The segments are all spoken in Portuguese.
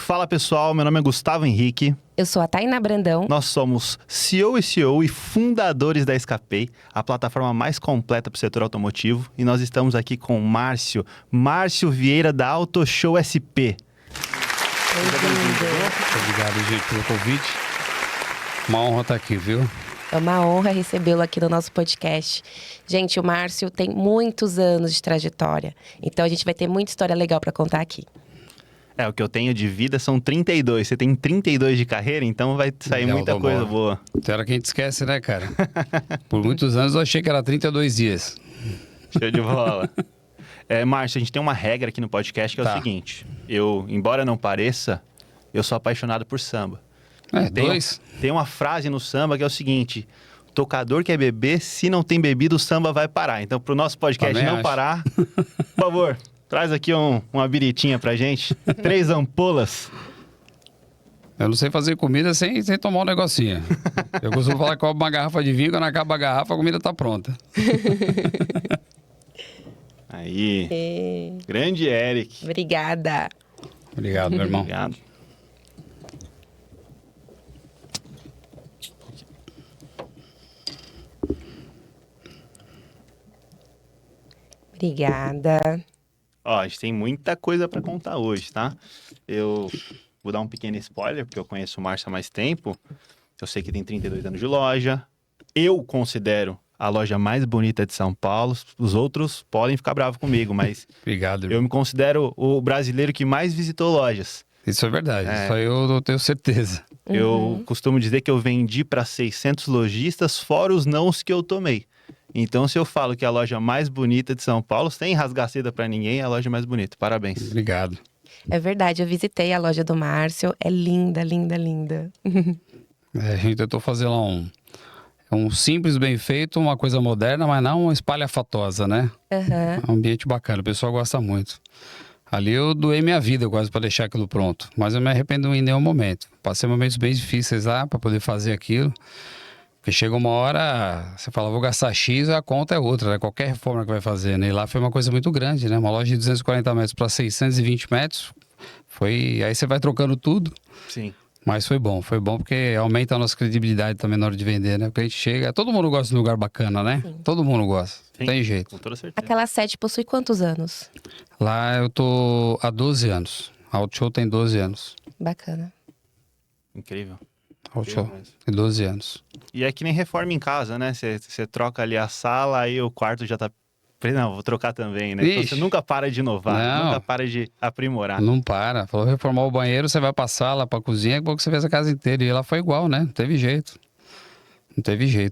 Fala pessoal, meu nome é Gustavo Henrique. Eu sou a Tainá Brandão. Nós somos CEO e CEO e fundadores da Escapei, a plataforma mais completa para o setor automotivo. E nós estamos aqui com o Márcio Vieira da Auto Show SP. Obrigado, gente, pelo convite. Uma honra estar aqui, viu? É uma honra recebê-lo aqui no nosso podcast. Gente, o Márcio tem muitos anos de trajetória. Então a gente vai ter muita história legal para contar aqui. O que eu tenho de vida são 32. Você tem 32 de carreira, então vai sair muita coisa boa. Tem hora que a gente esquece, né, cara? Por muitos anos eu achei que era 32 dias. Show de bola. Márcio, a gente tem uma regra aqui no podcast que é o seguinte. Embora não pareça, eu sou apaixonado por samba. Tem uma frase no samba que é o seguinte: tocador quer beber, se não tem bebido, o samba vai parar. Então, pro nosso podcast Também não acho. parar, por favor, traz aqui uma biritinha pra gente. 3 ampolas. Eu não sei fazer comida sem tomar um negocinho. Eu costumo falar que cobro uma garrafa de vinho, quando acaba a garrafa, a comida tá pronta. Aí. Grande Eric. Obrigada. Obrigado, meu irmão. Obrigado. Obrigada. Ó, a gente tem muita coisa pra contar hoje, tá? Eu vou dar um pequeno spoiler, porque eu conheço o Márcio há mais tempo. Eu sei que tem 32 anos de loja. Eu considero a loja mais bonita de São Paulo. Os outros podem ficar bravos comigo, mas Obrigado, eu irmão. me considero o brasileiro que mais visitou lojas. Isso é verdade, isso aí eu tenho certeza. Eu costumo dizer que eu vendi para 600 lojistas, fora os nãos que eu tomei. Então, se eu falo que é a loja mais bonita de São Paulo, sem rasgar seda para ninguém, é a loja mais bonita. Parabéns. Obrigado. É verdade, eu visitei a loja do Márcio. É linda, linda, linda. A gente tentou fazer lá um simples, bem feito, uma coisa moderna, mas não uma espalhafatosa, né? É um ambiente bacana, o pessoal gosta muito. Ali eu doei minha vida quase para deixar aquilo pronto, mas eu me arrependo em nenhum momento. Passei momentos bem difíceis lá para poder fazer aquilo. Porque chega uma hora, você fala, vou gastar X, a conta é outra, né? Qualquer reforma que vai fazer, né? E lá foi uma coisa muito grande, né? Uma loja de 240 metros para 620 metros, aí você vai trocando tudo. Sim. Mas foi bom porque aumenta a nossa credibilidade também na hora de vender, né? Porque a gente chega, todo mundo gosta de um lugar bacana, né? Sim. Todo mundo gosta, Sim, tem jeito. com toda certeza. Aquela sede possui quantos anos? Lá eu tô há 12 anos, a Auto Show tem 12 anos. Bacana. Incrível. Auto Show tem 12 anos. E é que nem reforma em casa, né? Você troca ali a sala, aí o quarto já tá... Não, vou trocar também, né? Então Ixi. você nunca para de inovar, Não. nunca para de aprimorar. Não para, falou reformar o banheiro, você vai pra sala, pra cozinha, é bom que você fez a casa inteira. E ela foi igual, né? Não teve jeito.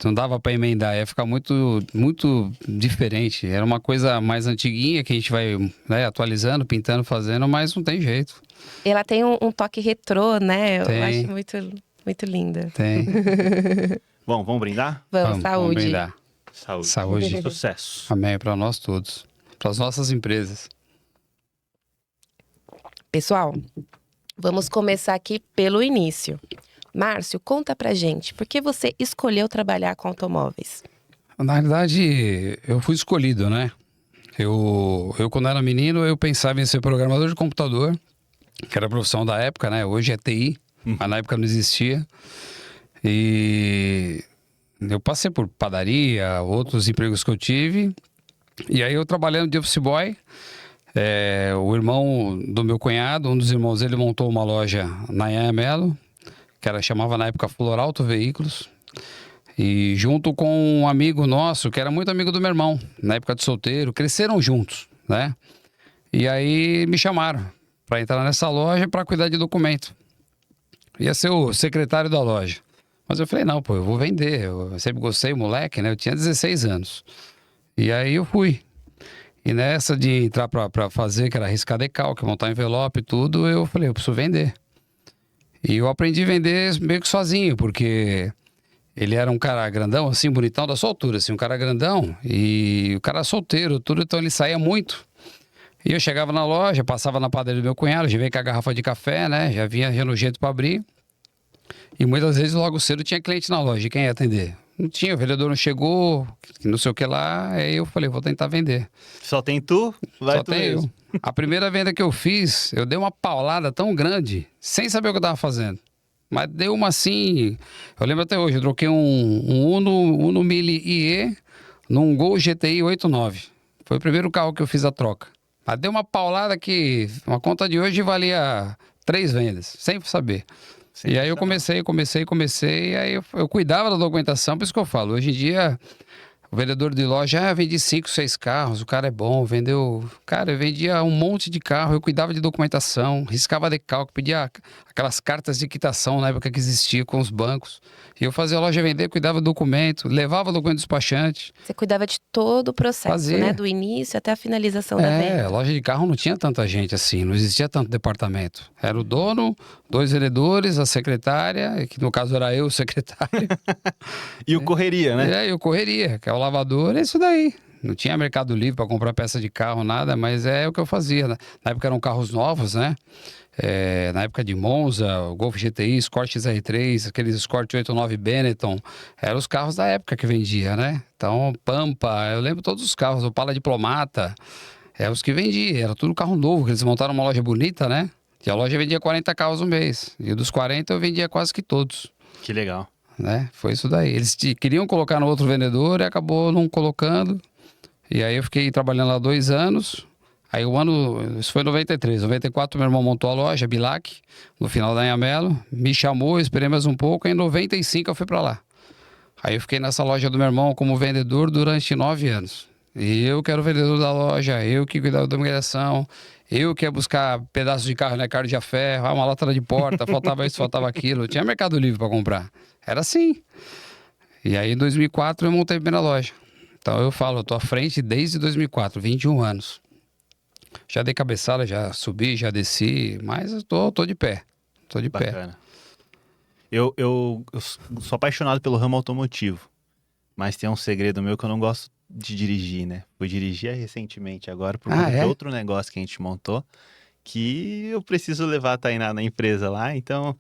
Não dava pra emendar, ia ficar muito, muito diferente. Era uma coisa mais antiguinha que a gente vai, né, atualizando, pintando, fazendo, mas não tem jeito. Ela tem um toque retrô, né? Eu Tem. acho muito, muito linda. Tem. Bom, vamos brindar? Vamos, saúde. Vamos brindar. Saúde. Saúde. Sucesso. Amém para nós todos. Para as nossas empresas. Pessoal, vamos começar aqui pelo início. Márcio, conta pra gente, por que você escolheu trabalhar com automóveis? Na realidade, eu fui escolhido, né? Eu quando era menino, eu pensava em ser programador de computador, que era a profissão da época, né? Hoje é TI, mas na época não existia. E eu passei por padaria, outros empregos que eu tive. E aí eu trabalhando de office boy, o irmão do meu cunhado, um dos irmãos, ele montou uma loja na Anhanguera, que chamava na época Florauto Veículos. E junto com um amigo nosso, que era muito amigo do meu irmão, na época de solteiro, cresceram juntos, né? E aí me chamaram para entrar nessa loja para cuidar de documento. Ia ser o secretário da loja. Mas eu falei, não, pô, eu vou vender. Eu sempre gostei, moleque, né? Eu tinha 16 anos. E aí eu fui. E nessa de entrar pra fazer, que era riscar decalque, montar envelope e tudo, eu falei, eu preciso vender. E eu aprendi a vender meio que sozinho, porque ele era um cara grandão, assim, bonitão, da sua altura, assim, um cara grandão. E o cara solteiro, tudo, então ele saía muito. E eu chegava na loja, passava na padaria do meu cunhado, já vinha com a garrafa de café, né? Já vinha já no jeito pra abrir. E muitas vezes logo cedo tinha cliente na loja, e quem ia atender? Não tinha, o vendedor não chegou, não sei o que lá, aí eu falei, vou tentar vender. Só tem tu, vai Só tu tem mesmo. A primeira venda que eu fiz, eu dei uma paulada tão grande, sem saber o que eu tava fazendo. Mas deu uma assim... Eu lembro até hoje, eu troquei um Uno Mille IE num Gol GTI 89. Foi o primeiro carro que eu fiz a troca. Mas deu uma paulada que uma conta de hoje valia 3 vendas, sem saber. E aí eu comecei, e aí eu cuidava da documentação, por isso que eu falo. Hoje em dia, o vendedor de loja, vendi 5, 6 carros, o cara é bom, vendeu... Cara, eu vendia um monte de carro, eu cuidava de documentação, riscava decalque, pedia aquelas cartas de quitação na época que existia com os bancos. E eu fazia a loja vender, cuidava do documento, levava o documento do despachante. Você cuidava de todo o processo, né? Do início até a finalização da venda. Loja de carro não tinha tanta gente assim, não existia tanto departamento. Era o dono, 2 vendedores, a secretária, que no caso era eu, o secretário. E o correria, né? E o correria, que é o lavador, é isso daí. Não tinha Mercado Livre para comprar peça de carro, nada, mas é o que eu fazia. Na época eram carros novos, né? Na época de Monza, o Golf GTI, Escort XR3, aqueles Escort 89 Benetton, eram os carros da época que vendia, né? Então, Pampa, eu lembro todos os carros, o Opala Diplomata, eram os que vendia, era tudo carro novo, que eles montaram uma loja bonita, né? E a loja vendia 40 carros no mês, e dos 40 eu vendia quase que todos. Que legal. Né? Foi isso daí. Eles queriam colocar no outro vendedor e acabou não colocando. E aí eu fiquei trabalhando lá 2 anos. Aí isso foi em 93. 94 meu irmão montou a loja, Bilac, no final da Anhamelo. Me chamou, esperei mais um pouco. Em 95 eu fui pra lá. Aí eu fiquei nessa loja do meu irmão como vendedor durante 9 anos. E eu que era o vendedor da loja, eu que cuidava da migração, eu que ia buscar pedaços de carro, né, carro de ferro, uma lata de porta, faltava isso, faltava aquilo. Tinha Mercado Livre para comprar. Era assim. E aí em 2004 eu montei a primeira loja. Então eu falo, eu tô à frente desde 2004, 21 anos. Já dei cabeçada, já subi, já desci, mas eu tô de pé. Tô de Bacana. pé. Eu sou apaixonado pelo ramo automotivo, mas tem um segredo meu que eu não gosto de dirigir, né? Fui dirigir recentemente agora por conta de outro negócio que a gente montou, que eu preciso levar a Tainá na empresa lá, então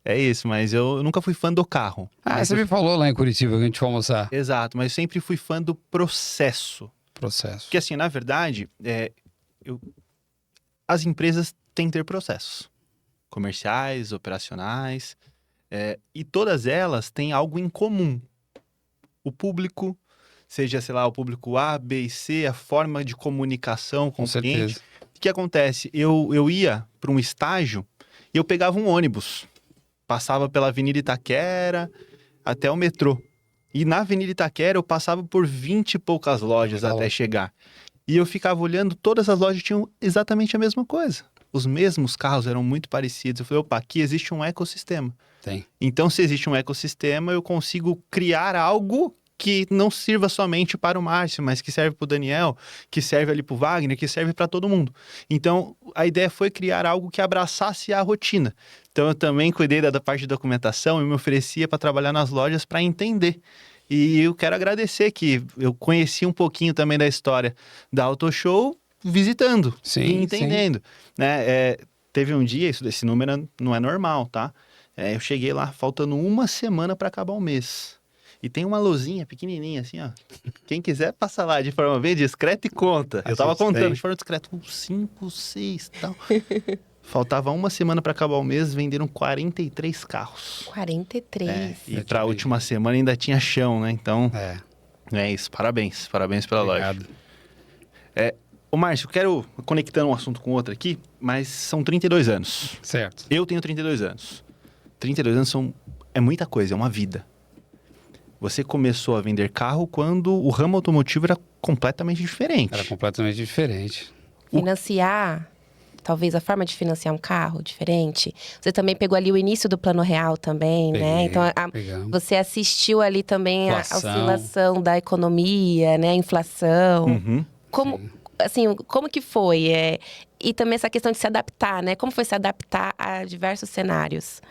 é isso, mas eu nunca fui fã do carro. Você me falou lá em Curitiba que a gente foi almoçar. Exato, mas eu sempre fui fã do processo. Porque assim, na verdade, as empresas têm que ter processos comerciais, operacionais, e todas elas têm algo em comum. O público, seja, sei lá, o público A, B e C, a forma de comunicação com o cliente. O que acontece? Eu ia para um estágio e eu pegava um ônibus, passava pela Avenida Itaquera até o metrô. E na Avenida Itaquera eu passava por 20 e poucas lojas até chegar. E eu ficava olhando, todas as lojas tinham exatamente a mesma coisa. Os mesmos carros eram muito parecidos. Eu falei, opa, aqui existe um ecossistema. Tem. Então, se existe um ecossistema, eu consigo criar algo que não sirva somente para o Márcio, mas que serve para o Daniel, que serve ali para o Wagner, que serve para todo mundo. Então, a ideia foi criar algo que abraçasse a rotina. Então, eu também cuidei da parte de documentação e me oferecia para trabalhar nas lojas para entender. E eu quero agradecer que eu conheci um pouquinho também da história da Auto Show visitando e entendendo. Né? Teve um dia, esse número não é normal, tá? Eu cheguei lá faltando 1 semana para acabar o mês. E tem uma luzinha pequenininha assim, ó. Quem quiser passa lá de forma bem discreta e conta. Eu tava contando de forma discreta, 5, 6 e tal. Faltava 1 semana para acabar o mês, venderam 43 carros. 43. E para a última semana ainda tinha chão, né? Então, é isso. Parabéns pela loja. Ô Márcio, eu quero conectando um assunto com outro aqui, mas são 32 anos. Certo. Eu tenho 32 anos. 32 anos é muita coisa, é uma vida. Você começou a vender carro quando o ramo automotivo era completamente diferente. Era completamente diferente. Financiar, talvez a forma de financiar um carro diferente. Você também pegou ali o início do Plano Real também, né? Então, você assistiu ali também a oscilação da economia, né? A inflação. Uhum. Como que foi? E também essa questão de se adaptar, né? Como foi se adaptar a diversos cenários?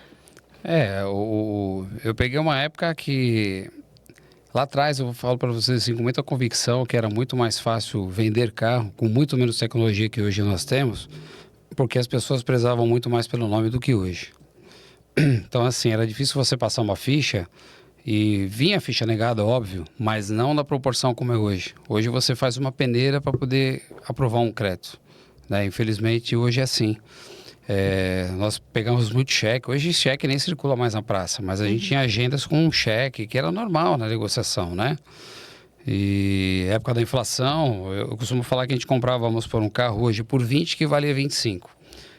Eu peguei uma época que... Lá atrás, eu falo para vocês assim, com muita convicção que era muito mais fácil vender carro, com muito menos tecnologia que hoje nós temos, porque as pessoas prezavam muito mais pelo nome do que hoje. Então, assim, era difícil você passar uma ficha e vinha a ficha negada, óbvio, mas não na proporção como é hoje. Hoje você faz uma peneira para poder aprovar um crédito, né? Infelizmente, hoje é assim. Nós pegamos muito cheque. Hoje cheque nem circula mais na praça, mas a gente tinha agendas com um cheque, que era normal na negociação, né? E época da inflação, eu costumo falar que a gente comprava, vamos por um carro hoje por 20 que valia 25.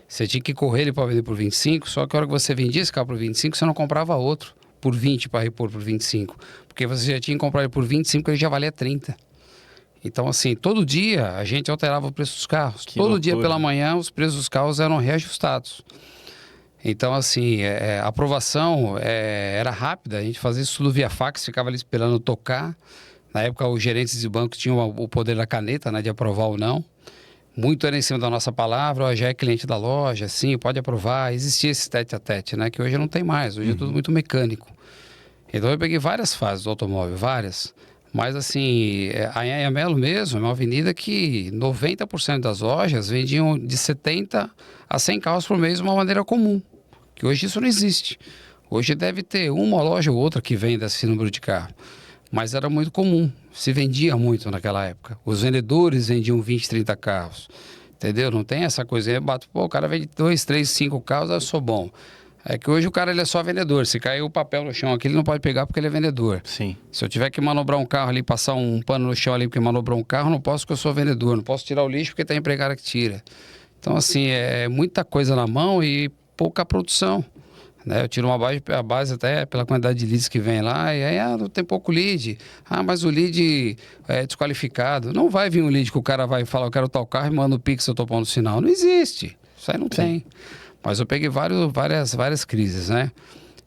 Você tinha que correr ele para vender por 25, só que a hora que você vendia esse carro por 25, você não comprava outro por 20 para repor por 25. Porque você já tinha que comprar ele por 25, ele já valia 30. Então, assim, todo dia a gente alterava o preço dos carros. Todo dia pela manhã os preços dos carros eram reajustados. Então, assim, a aprovação era rápida. A gente fazia isso tudo via fax, ficava ali esperando tocar. Na época, os gerentes de banco tinham o poder da caneta, né, de aprovar ou não. Muito era em cima da nossa palavra, já é cliente da loja, sim, pode aprovar. Existia esse tete-a-tete, né, que hoje não tem mais. Hoje é tudo muito mecânico. Então, eu peguei várias fases do automóvel, várias. Mas, assim, a Anhanha-Melo mesmo é uma avenida que 90% das lojas vendiam de 70 a 100 carros por mês de uma maneira comum. Que hoje isso não existe. Hoje deve ter uma loja ou outra que venda esse número de carro. Mas era muito comum, se vendia muito naquela época. Os vendedores vendiam 20, 30 carros, entendeu? Não tem essa coisa, o cara vende 2, 3, 5 carros, eu sou bom. É que hoje o cara ele é só vendedor, se cair o papel no chão aqui, ele não pode pegar porque ele é vendedor. Sim. Se eu tiver que manobrar um carro ali, passar um pano no chão ali porque manobrou um carro, não posso porque eu sou vendedor, não posso tirar o lixo porque tem empregado que tira. Então, assim, é muita coisa na mão e pouca produção. Né? Eu tiro a base até pela quantidade de leads que vem lá, e aí tem pouco lead. Mas o lead é desqualificado. Não vai vir um lead que o cara vai falar, eu quero tal carro e manda o Pix, eu tô pondo sinal. Não existe. Isso aí não tem. Mas eu peguei várias crises, né?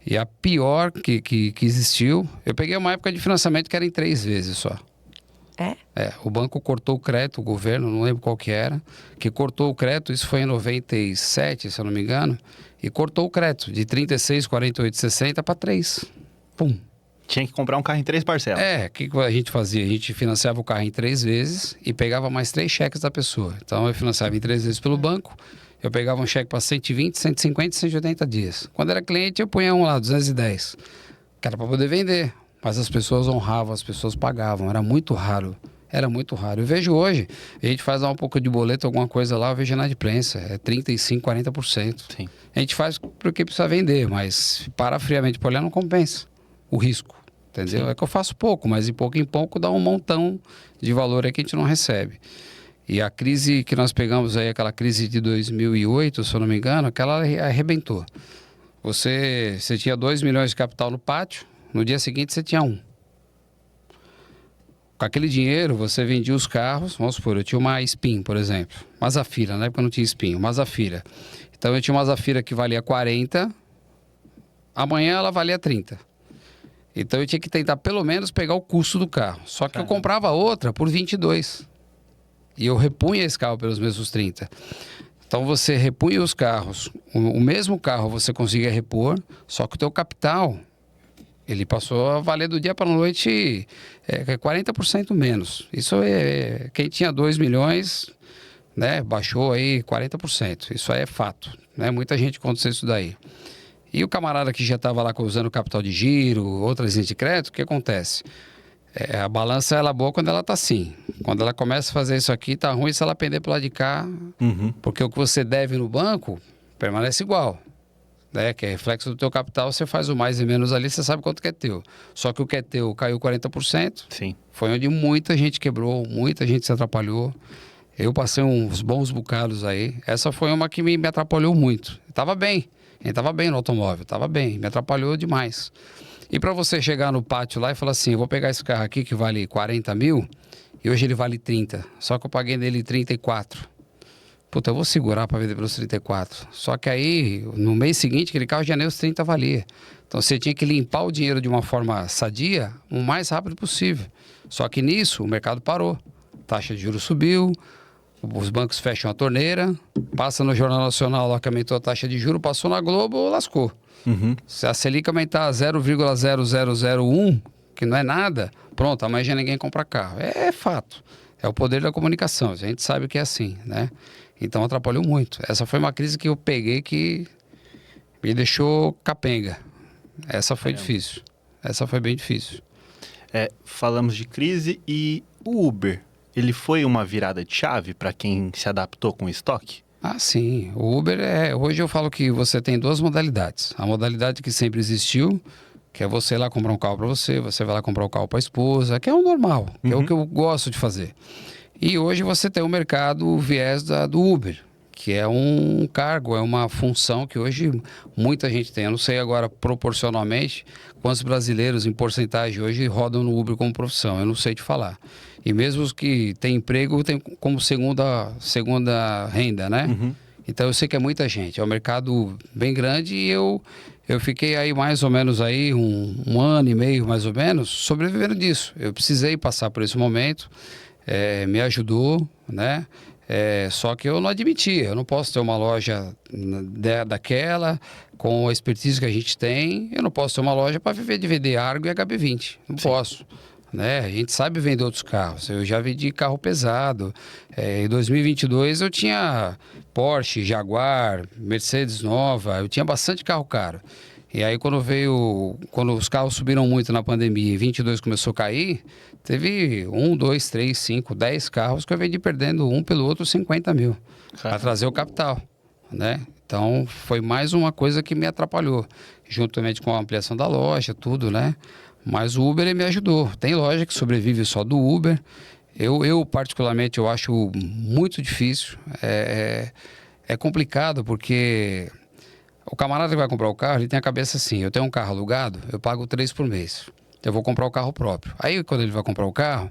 E a pior que existiu, eu peguei uma época de financiamento que era em 3 vezes só. O banco cortou o crédito, o governo, não lembro qual que era, que cortou o crédito, isso foi em 97, se eu não me engano, e cortou o crédito de 36, 48, 60 para 3. Pum. Tinha que comprar um carro em 3 parcelas. O que a gente fazia? A gente financiava o carro em 3 vezes e pegava mais 3 cheques da pessoa. Então eu financiava em 3 vezes pelo banco, eu pegava um cheque para 120, 150 e 180 dias. Quando era cliente, eu punha um lá, 210, que era para poder vender. Mas as pessoas honravam, as pessoas pagavam, era muito raro. Era muito raro. Eu vejo hoje, a gente faz um pouco de boleto, alguma coisa lá, eu vejo inadimplência, é 35%, 40%. Sim. A gente faz porque precisa vender, mas para friamente por olhar não compensa o risco, entendeu? Sim. É que eu faço pouco, mas em pouco dá um montão de valor aí que a gente não recebe. E a crise que nós pegamos aí, aquela crise de 2008, se eu não me engano, aquela arrebentou. Você tinha 2 milhões de capital no pátio, no dia seguinte você tinha 1. Com aquele dinheiro, você vendia os carros. Vamos supor, eu tinha uma Spin, por exemplo. Uma Zafira, na época não tinha Spin, uma Zafira. Então eu tinha uma Zafira que valia 40, amanhã ela valia 30. Então eu tinha que tentar pelo menos pegar o custo do carro. Só que eu comprava outra por 22. E eu repunha esse carro pelos mesmos 30. Então você repunha os carros. O mesmo carro você conseguia repor, só que o teu capital... ele passou a valer do dia para a noite 40% menos. Isso quem tinha 2 milhões, né, baixou aí 40%. Isso aí é fato, né? Muita gente aconteceu isso daí. E o camarada que já estava lá usando capital de giro, outras linhas de crédito, o que acontece? A balança ela é boa quando ela está assim. Quando ela começa a fazer isso aqui, tá ruim se ela pender para o lado de cá, porque o que você deve no banco permanece igual. Que é reflexo do teu capital, você faz o mais e menos ali, você sabe quanto que é teu. Só que o que é teu caiu 40%. Sim. Foi onde muita gente quebrou, muita gente se atrapalhou. Eu passei uns bons bocados aí. Essa foi uma que me atrapalhou muito. Estava bem, ele estava bem no automóvel, estava bem, me atrapalhou demais. E para você chegar no pátio lá e falar assim, eu vou pegar esse carro aqui que vale 40 mil e hoje ele vale 30, só que eu paguei nele 34. Puta, eu vou segurar para vender pelos 34. Só que aí, no mês seguinte, aquele carro já nem os 30 valia. Então você tinha que limpar o dinheiro de uma forma sadia, o mais rápido possível. Só que nisso, o mercado parou. Taxa de juros subiu, os bancos fecham a torneira, passa no Jornal Nacional lá que aumentou a taxa de juros, passou na Globo, lascou. Se a Selic aumentar 0,0001, que não é nada, pronto, amanhã já ninguém compra carro. É fato. É o poder da comunicação. A gente sabe que é assim, né? Então atrapalhou muito. Essa foi uma crise que eu peguei que me deixou capenga. Essa foi difícil. Essa foi bem difícil. Falamos de crise e o Uber. ele foi uma virada de chave para quem se adaptou com o estoque? Ah, sim. O Uber hoje eu falo que você tem duas modalidades. A modalidade que sempre existiu, que é você ir lá comprar um carro para você vai lá comprar um carro para a esposa, que é o normal, que é o que eu gosto de fazer. E hoje você tem o mercado, o viés do Uber, que é um cargo, é uma função que hoje muita gente tem. Eu não sei agora proporcionalmente quantos brasileiros em porcentagem hoje rodam no Uber como profissão, eu não sei te falar. E mesmo os que têm emprego, tem como segunda renda, né? Então eu sei que é muita gente, é um mercado bem grande e eu fiquei aí mais ou menos aí um ano e meio mais ou menos sobrevivendo disso. Eu precisei passar por esse momento, me ajudou, né? Só que eu não admitia, eu não posso ter uma loja daquela, com a expertise que a gente tem, eu não posso ter uma loja para viver de vender Argo e HB20, não posso. Né? A gente sabe vender outros carros, eu já vendi carro pesado, em 2022 eu tinha Porsche, Jaguar, Mercedes nova, eu tinha bastante carro caro. E aí quando os carros subiram muito na pandemia e 22 começou a cair, teve 1, 2, 3, 5, 10 carros que eu vendi perdendo um pelo outro 50 mil para trazer o capital, né? Então foi mais uma coisa que me atrapalhou, juntamente com a ampliação da loja, tudo, né? Mas o Uber ele me ajudou. Tem loja que sobrevive só do Uber. Eu particularmente, eu acho muito difícil. É complicado porque o camarada que vai comprar o carro, ele tem a cabeça assim, eu tenho um carro alugado, eu pago 3 por mês. Eu vou comprar o carro próprio. Aí quando ele vai comprar o carro,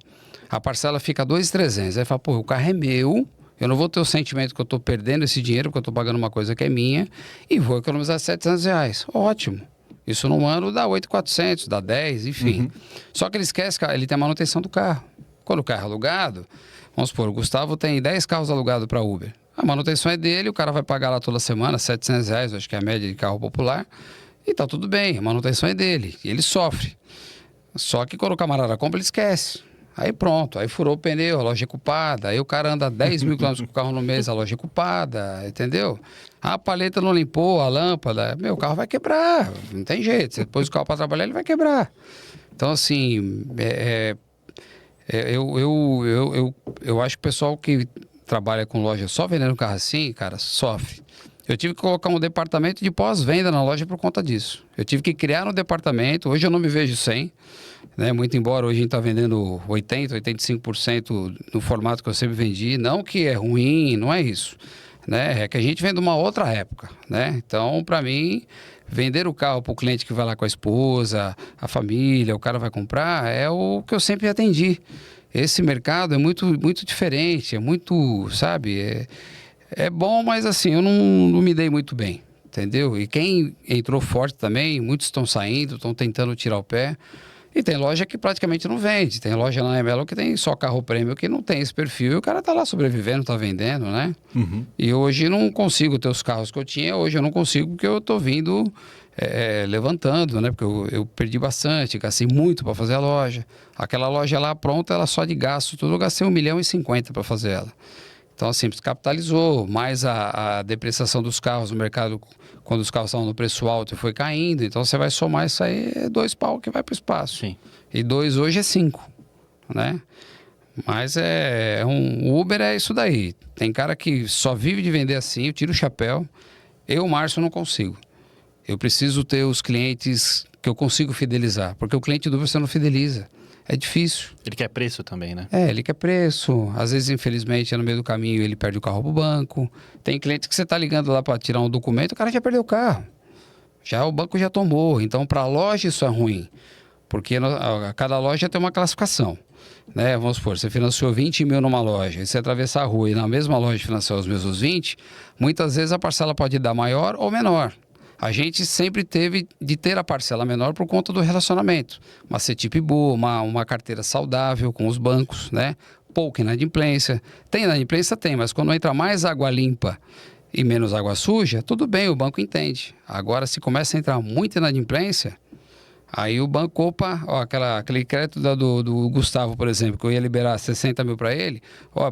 a parcela fica 2.300. Aí fala, pô, o carro é meu, eu não vou ter o sentimento que eu estou perdendo esse dinheiro, porque eu estou pagando uma coisa que é minha, e vou economizar R$700. Ótimo. Isso num ano dá 8.400, dá 10, enfim. Só que ele esquece que ele tem a manutenção do carro. Quando o carro é alugado, vamos supor, o Gustavo tem 10 carros alugados para Uber. A manutenção é dele, o cara vai pagar lá toda semana R$700, acho que é a média de carro popular, e tá tudo bem, a manutenção é dele, e ele sofre. Só que quando o camarada compra, ele esquece. Aí pronto, aí furou o pneu, a loja é culpada, aí o cara anda 10 mil quilômetros com o carro no mês, a loja é culpada, entendeu? A paleta não limpou, a lâmpada, o carro vai quebrar, não tem jeito, você pôs o carro para trabalhar, ele vai quebrar. Então, assim, eu acho que o pessoal que trabalha com loja só vendendo carro assim, cara, sofre. Eu tive que colocar um departamento de pós-venda na loja por conta disso. Eu tive que criar um departamento, hoje eu não me vejo sem, né? Muito embora hoje a gente está vendendo 80%, 85% no formato que eu sempre vendi. Não que é ruim, não é isso, né? É que a gente vem de uma outra época, né? Então, para mim, vender o carro para o cliente que vai lá com a esposa, a família, o cara vai comprar, é o que eu sempre atendi. Esse mercado é muito, muito diferente, é muito, sabe... É bom, mas assim, eu não me dei muito bem, entendeu? E quem entrou forte também, muitos estão saindo, estão tentando tirar o pé. E tem loja que praticamente não vende. Tem loja na Emelo que tem só carro prêmio que não tem esse perfil. E o cara tá lá sobrevivendo, tá vendendo, né? E hoje não consigo ter os carros que eu tinha. Hoje eu não consigo porque eu tô vindo levantando, né? Porque eu perdi bastante, gastei muito para fazer a loja. Aquela loja lá pronta, ela só de gasto, tudo eu gastei 1,50 milhão para fazer ela. Então, assim, capitalizou, mais a depreciação dos carros no mercado, quando os carros estavam no preço alto, foi caindo. Então, você vai somar isso aí, é 2 pau que vai para o espaço. Sim. E 2 hoje é 5, né? Mas o Uber é isso daí. Tem cara que só vive de vender assim, eu tiro o chapéu. Eu, Márcio, não consigo. Eu preciso ter os clientes que eu consigo fidelizar, porque o cliente do Uber você não fideliza. É difícil. Ele quer preço também, né? Ele quer preço. Às vezes, infelizmente, no meio do caminho, ele perde o carro pro banco. Tem cliente que você tá ligando lá para tirar um documento, o cara já perdeu o carro. O banco já tomou. Então, para a loja isso é ruim. Porque cada loja tem uma classificação. Né? Vamos supor, você financiou 20 mil numa loja, e você atravessar a rua e na mesma loja financiar os mesmos 20, muitas vezes a parcela pode dar maior ou menor. A gente sempre teve de ter a parcela menor por conta do relacionamento. Uma CETIP boa, uma carteira saudável com os bancos, né? Pouca inadimplência. Tem inadimplência? Tem, mas quando entra mais água limpa e menos água suja, tudo bem, o banco entende. Agora, se começa a entrar muita inadimplência, aí o banco, opa, aquele crédito do Gustavo, por exemplo, que eu ia liberar 60 mil para ele,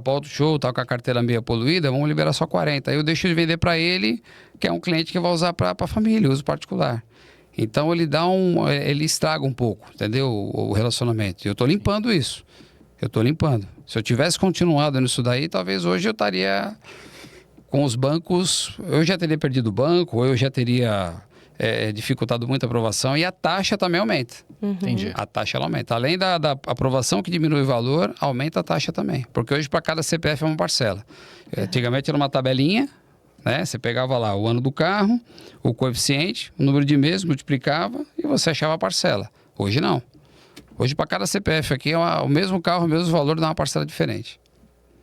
Paulo show, tá com a carteira meia poluída, vamos liberar só 40. Aí eu deixo de vender para ele, que é um cliente que vai usar para a família, uso particular. Então ele estraga um pouco, entendeu? O relacionamento. Eu estou limpando isso. Eu estou limpando. Se eu tivesse continuado nisso daí, talvez hoje eu estaria com os bancos, eu já teria perdido o banco, ou eu já teria dificultado muito a aprovação, e a taxa também aumenta. Entendi. A taxa ela aumenta. Além da aprovação que diminui o valor, aumenta a taxa também. Porque hoje para cada CPF é uma parcela. Antigamente era uma tabelinha, né? Você pegava lá o ano do carro, o coeficiente, o número de meses, multiplicava e você achava a parcela. Hoje não. Hoje para cada CPF aqui é o mesmo carro, o mesmo valor, dá uma parcela diferente.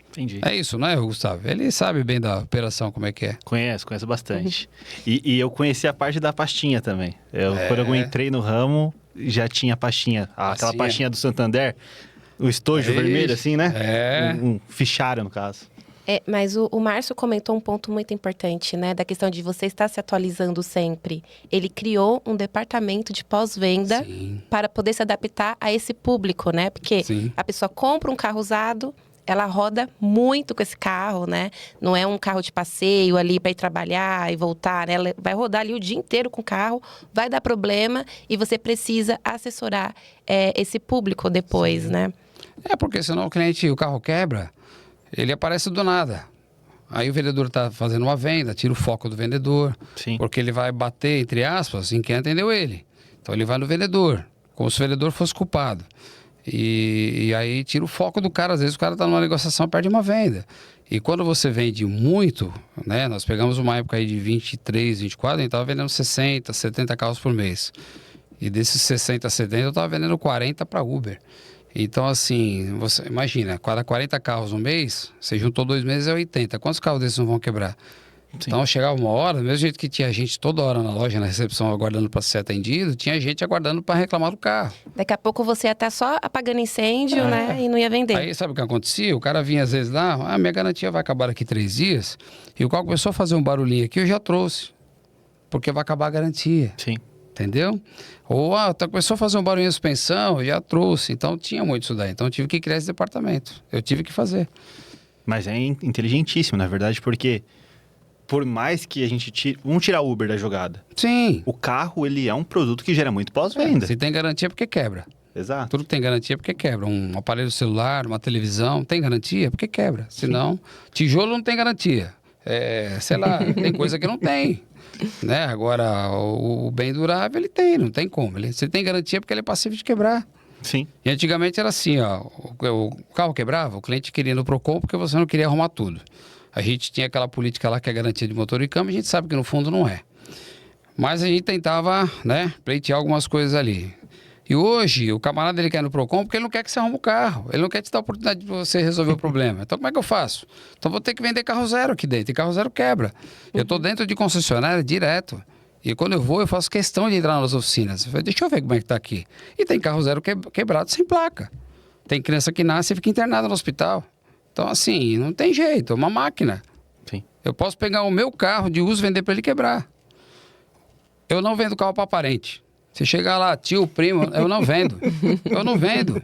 Entendi. É isso, né, Gustavo? Ele sabe bem da operação, como é que é. Conheço bastante. E eu conheci a parte da pastinha também. Quando eu entrei no ramo, já tinha pastinha. Aquela pastinha do Santander, o estojo vermelho assim, né? Um fichário, no caso. Mas o Márcio comentou um ponto muito importante, né? Da questão de você estar se atualizando sempre. Ele criou um departamento de pós-venda para poder se adaptar a esse público, né? Porque a pessoa compra um carro usado, ela roda muito com esse carro, né? Não é um carro de passeio ali para ir trabalhar e voltar, né? Ela vai rodar ali o dia inteiro com o carro, vai dar problema e você precisa assessorar esse público depois, né? Porque senão o carro quebra, ele aparece do nada. Aí o vendedor está fazendo uma venda, tira o foco do vendedor, porque ele vai bater, entre aspas, em quem atendeu ele. Então ele vai no vendedor, como se o vendedor fosse culpado. E aí tira o foco do cara. Às vezes o cara está numa negociação, perde uma venda. E quando você vende muito, né? Nós pegamos uma época aí de 23, 24, a gente estava vendendo 60, 70 carros por mês. E desses 60, 70, eu estava vendendo 40 para Uber. Então, assim, você imagina, cada 40 carros no mês, você juntou 2 meses, é 80. Quantos carros desses não vão quebrar? Então, chegava uma hora, do mesmo jeito que tinha gente toda hora na loja, na recepção, aguardando para ser atendido, tinha gente aguardando para reclamar do carro. Daqui a pouco você ia estar só apagando incêndio, né? E não ia vender. Aí, sabe o que acontecia? O cara vinha às vezes lá, minha garantia vai acabar daqui 3 dias, e o carro começou a fazer um barulhinho aqui, eu já trouxe, porque vai acabar a garantia. Entendeu? Ou começou a fazer um barulho de suspensão, eu já trouxe. Então tinha muito isso daí. Então eu tive que criar esse departamento. Eu tive que fazer. Mas é inteligentíssimo, na verdade, porque por mais que a gente tire... Vamos tirar o Uber da jogada. O carro, ele é um produto que gera muito pós-venda. Se tem garantia, porque quebra. Exato. Tudo que tem garantia, porque quebra. Um aparelho celular, uma televisão, tem garantia, porque quebra. Senão, tijolo não tem garantia. Sei lá, tem coisa que não tem. Né? Agora, o bem durável, ele tem, não tem como. Se tem garantia, porque ele é passível de quebrar. E antigamente era assim, o carro quebrava, o cliente queria ir no Procon porque você não queria arrumar tudo. A gente tinha aquela política lá que é garantia de motor e câmbio, a gente sabe que no fundo não é. Mas a gente tentava, né, pleitear algumas coisas ali. E hoje, o camarada ele quer ir no Procon porque ele não quer que você arrume o carro. Ele não quer te dar a oportunidade de você resolver o problema. Então, como é que eu faço? Então, vou ter que vender carro zero aqui dentro. E carro zero quebra. Eu estou dentro de concessionária direto. E quando eu vou, eu faço questão de entrar nas oficinas. Eu falo, deixa eu ver como é que está aqui. E tem carro zero quebrado sem placa. Tem criança que nasce e fica internada no hospital. Então, assim, não tem jeito. É uma máquina. Eu posso pegar o meu carro de uso e vender para ele quebrar. Eu não vendo carro para parente. Se chegar lá, tio, primo, eu não vendo. Eu não vendo.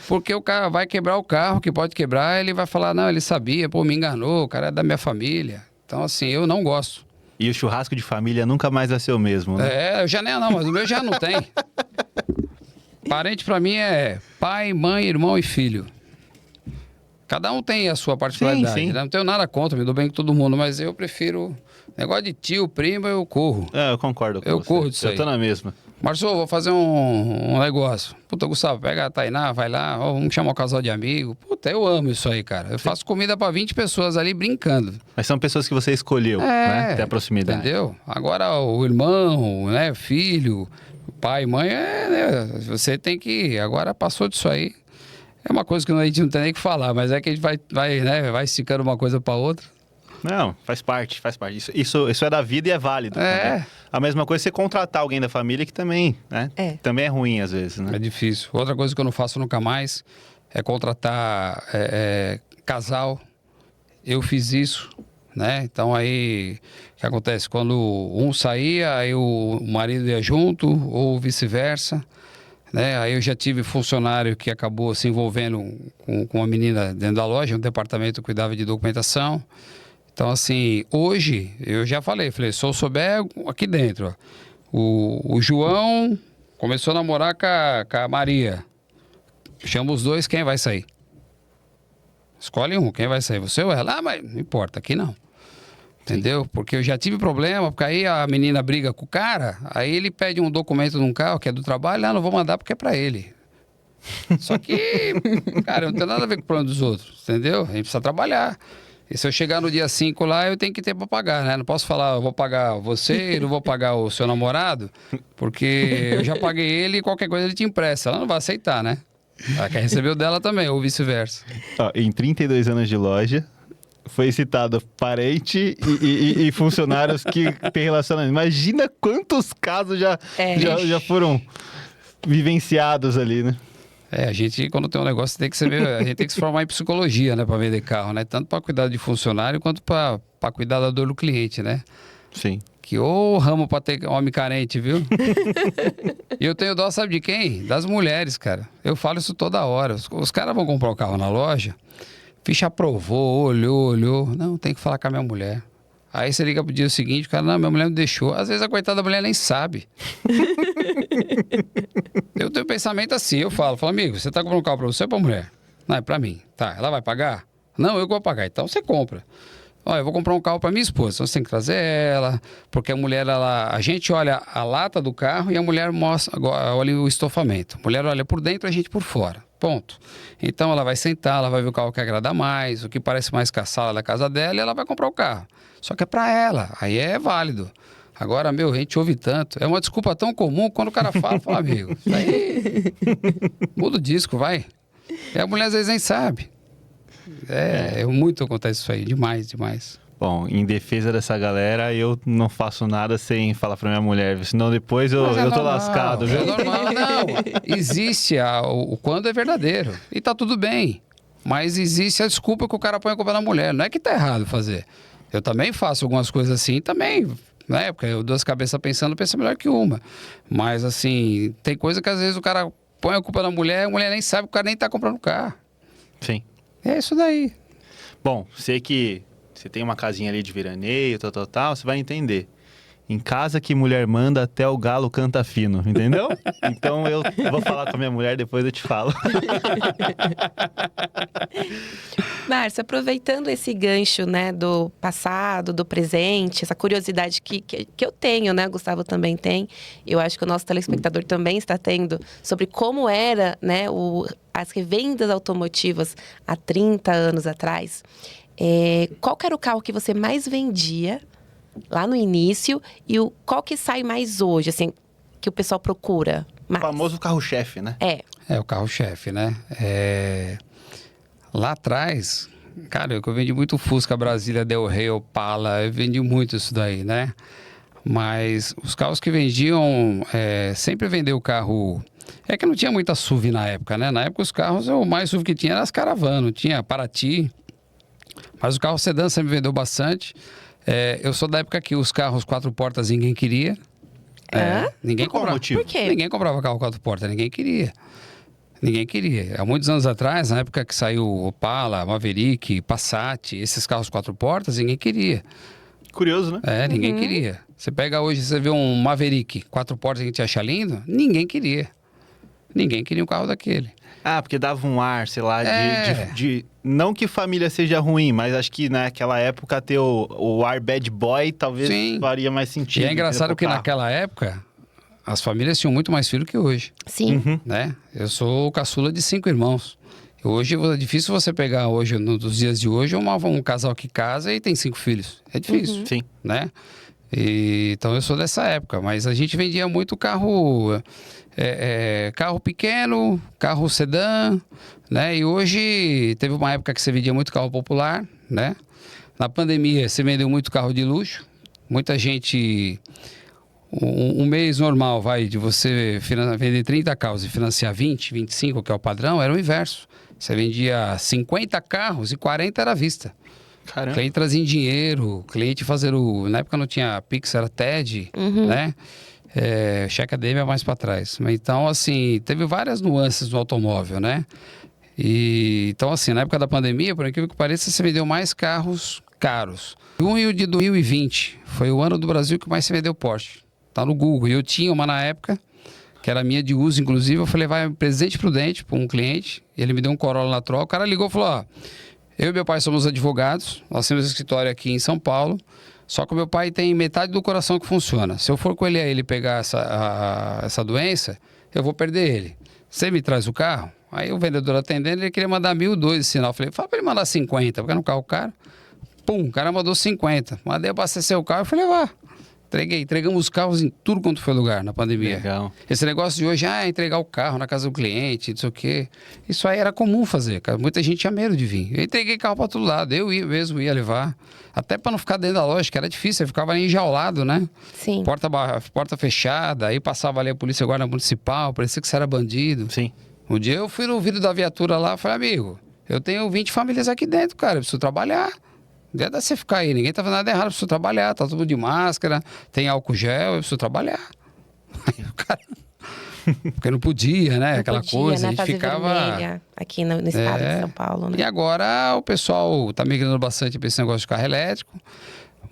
Porque o cara vai quebrar o carro, que pode quebrar, ele vai falar, não, ele sabia, me enganou, o cara é da minha família. Então, assim, eu não gosto. E o churrasco de família nunca mais vai ser o mesmo, né? Eu já nem não, mas o meu já não tem. Parente pra mim é pai, mãe, irmão e filho. Cada um tem a sua particularidade. Né? Não tenho nada contra, me dou bem com todo mundo, mas eu prefiro... Negócio de tio, primo, eu corro. Eu concordo com você. Eu corro disso aí. Eu tô na mesma. Marçom, vou fazer um negócio. Puta, Gustavo, pega a Tainá, vai lá, vamos chamar um casal de amigo. Puta, eu amo isso aí, cara. Eu faço comida pra 20 pessoas ali brincando. Mas são pessoas que você escolheu, né? Ter a proximidade. Entendeu? Agora, o irmão, né, filho, pai, mãe, né, você tem que... Agora passou disso aí. É uma coisa que a gente não tem nem que falar, mas é que a gente vai esticando uma coisa pra outra. Não, faz parte. Isso é da vida e é válido. Também. A mesma coisa é você contratar alguém da família que também, né? Também é ruim às vezes, né? É difícil. Outra coisa que eu não faço nunca mais é contratar casal. Eu fiz isso, né? Então aí, o que acontece? Quando um saía, aí o marido ia junto, ou vice-versa. Né? Aí eu já tive funcionário que acabou se envolvendo com uma menina dentro da loja, um departamento que cuidava de documentação. Então, assim, hoje, eu já falei, se eu souber aqui dentro, ó, o João começou a namorar com a Maria. Chama os dois, quem vai sair? Escolhe um, quem vai sair? Você ou ela? Ah, mas não importa, aqui não. Entendeu? Porque eu já tive problema, porque aí a menina briga com o cara, aí ele pede um documento de um carro que é do trabalho, não vou mandar porque é pra ele. Só que, cara, não tem nada a ver com o plano dos outros, entendeu? A gente precisa trabalhar. E se eu chegar no dia 5 lá, eu tenho que ter pra pagar, né? Não posso falar, eu vou pagar você, não vou pagar o seu namorado, porque eu já paguei ele e qualquer coisa ele te empresta. Ela não vai aceitar, né? Ela quer receber o dela também, ou vice-versa. Em 32 anos de loja, foi citado parente e funcionários que têm relacionamento. Imagina quantos casos já foram vivenciados ali, né? A gente, quando tem um negócio, a gente tem que se formar em psicologia, né, para vender carro, né? Tanto para cuidar de funcionário quanto para cuidar da dor do cliente, né? Sim. Que ô ramo para ter homem carente, viu? E eu tenho dó, sabe de quem? Das mulheres, cara. Eu falo isso toda hora. Os caras vão comprar o carro na loja, ficha aprovou, olhou. Não, tem que falar com a minha mulher. Aí você liga pro dia seguinte, o cara, não, minha mulher me deixou. Às vezes a coitada da mulher nem sabe. Eu tenho pensamento assim, eu falo, amigo, você tá comprando um carro pra você ou pra mulher? Não, é pra mim. Tá, ela vai pagar? Não, eu que vou pagar. Então você compra. Olha, eu vou comprar um carro pra minha esposa, então você tem que trazer ela, porque a mulher, a gente olha a lata do carro e a mulher olha o estofamento. A mulher olha por dentro e a gente por fora. Ponto. Então ela vai sentar, ela vai ver o carro que agrada mais, o que parece mais com a sala da casa dela e ela vai comprar o carro. Só que é pra ela, aí é válido. Agora, a gente ouve tanto. É uma desculpa tão comum quando o cara fala, amigo, isso aí, muda o disco, vai. E a mulher às vezes nem sabe. Muito acontece isso aí, demais. Bom, em defesa dessa galera, eu não faço nada sem falar pra minha mulher, senão depois eu tô lascado, viu? É normal, não. Existe o quando é verdadeiro. E tá tudo bem. Mas existe a desculpa que o cara põe a culpa na mulher. Não é que tá errado fazer. Eu também faço algumas coisas assim, também, né? Porque eu duas cabeças pensando, pensa melhor que uma. Mas, assim, tem coisa que às vezes o cara põe a culpa na mulher, a mulher nem sabe, o cara nem tá comprando carro. Sim. É isso daí. Bom, sei que você tem uma casinha ali de veraneio, tal, você vai entender. Em casa que mulher manda, até o galo canta fino, entendeu? Então eu vou falar com a minha mulher, depois eu te falo. Márcio, aproveitando esse gancho, né, do passado, do presente, essa curiosidade que eu tenho, né, Gustavo também tem, eu acho que o nosso telespectador também está tendo, sobre como era, né, as revendas automotivas há 30 anos atrás. Qual que era o carro que você mais vendia lá no início e qual que sai mais hoje, assim, que o pessoal procura mais? O famoso carro-chefe, né? É o carro-chefe, né? Lá atrás, cara, eu vendi muito Fusca, Brasília, Del Rey, Opala, eu vendi muito isso daí, né? Mas os carros que vendiam, sempre vendeu o carro... É que não tinha muita SUV na época, né? Na época os carros, o mais SUV que tinha era as Caravana, tinha Paraty. Mas o carro sedã sempre vendeu bastante. Eu sou da época que os carros 4 portas ninguém queria. Ninguém comprava. Por quê? Ninguém comprava carro 4 portas, ninguém queria. Ninguém queria. Há muitos anos atrás, na época que saiu Opala, Maverick, Passat, esses carros 4 portas, ninguém queria. Curioso, né? Ninguém queria. Você pega hoje, você vê um Maverick 4 portas que a gente acha lindo, ninguém queria. Ninguém queria um carro daquele. Porque dava um ar, sei lá, de... Não que família seja ruim, mas acho que naquela época ter o ar bad boy talvez faria mais sentido. E é engraçado que naquela época, as famílias tinham muito mais filhos que hoje. Sim. Né? Eu sou o caçula de 5 irmãos. Hoje é difícil você pegar hoje, nos dias de hoje, um casal que casa e tem 5 filhos. É difícil. Sim. Né? Então eu sou dessa época, mas a gente vendia muito carro... carro pequeno, carro sedã, né? E hoje teve uma época que você vendia muito carro popular, né? Na pandemia você vendeu muito carro de luxo. Muita gente... Um mês normal, de você vender 30 carros e financiar 20, 25, que é o padrão, era o inverso. Você vendia 50 carros e 40 era à vista. Caramba. Cliente trazia dinheiro, cliente fazer na época não tinha Pix, era TED, né? Cheque ADM é mais para trás. Então, assim, teve várias nuances no automóvel, né? Então, assim, na época da pandemia, por incrível que pareça, você vendeu mais carros caros. Junho de 2020 foi o ano do Brasil que mais se vendeu Porsche. Tá no Google. E eu tinha uma na época, que era minha de uso, inclusive. Eu falei, vai presente prudente para um cliente. Ele me deu um Corolla na troca. O cara ligou e falou, Eu e meu pai somos advogados, nós temos escritório aqui em São Paulo, só que o meu pai tem metade do coração que funciona. Se eu for com ele pegar essa doença, eu vou perder ele. Você me traz o carro? Aí o vendedor atendendo, ele queria mandar 1.200 de sinal. Eu falei, fala para ele mandar 50, porque no carro caro. Pum, o cara mandou 50. Mandei abastecer o carro e falei, vá. Entregamos os carros em tudo quanto foi lugar na pandemia. Legal. Esse negócio de hoje, entregar o carro na casa do cliente, não sei o quê. Isso aí era comum fazer, cara. Muita gente tinha medo de vir. Eu entreguei carro para todo lado. Eu mesmo ia levar. Até para não ficar dentro da loja, que era difícil. Eu ficava ali enjaulado, né? Sim. Porta fechada. Aí passava ali a polícia guarda municipal. Parecia que você era bandido. Sim. Um dia eu fui no vidro da viatura lá e falei, amigo, eu tenho 20 famílias aqui dentro, cara. Eu preciso trabalhar. Não dá você ficar aí, ninguém tá fazendo nada errado, eu preciso trabalhar, tá todo mundo de máscara, tem álcool gel, eu preciso trabalhar. Aí o cara... Porque não podia, né? Aquela coisa, né? A gente ficava... Aqui no estado de São Paulo, né? E agora o pessoal tá migrando bastante para esse negócio de carro elétrico.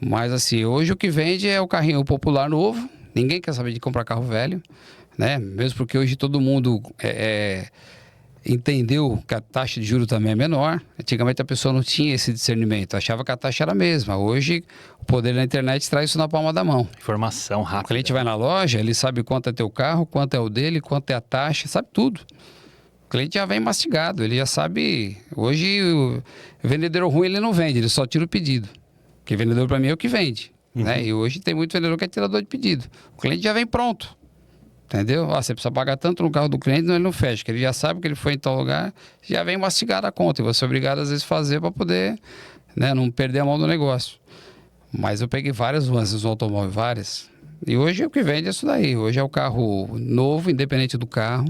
Mas assim, hoje o que vende é o carrinho popular novo. Ninguém quer saber de comprar carro velho, né? Mesmo porque hoje todo mundo entendeu que a taxa de juros também é menor. Antigamente a pessoa não tinha esse discernimento, achava que a taxa era a mesma. Hoje o poder da internet traz isso na palma da mão. Informação rápida. O cliente vai na loja, ele sabe quanto é teu carro, quanto é o dele, quanto é a taxa, sabe tudo. O cliente já vem mastigado, ele já sabe. Hoje o vendedor ruim ele não vende, ele só tira o pedido. Porque vendedor para mim é o que vende. Né? E hoje tem muito vendedor que é tirador de pedido. O cliente já vem pronto. Entendeu? Você precisa pagar tanto no carro do cliente, não, ele não fecha. Que ele já sabe que ele foi em tal lugar, já vem mastigado a conta. E você é obrigado, às vezes, a fazer para poder, né, não perder a mão do negócio. Mas eu peguei várias nuances no automóvel, várias. E hoje o que vende é isso daí. Hoje é o carro novo, independente do carro.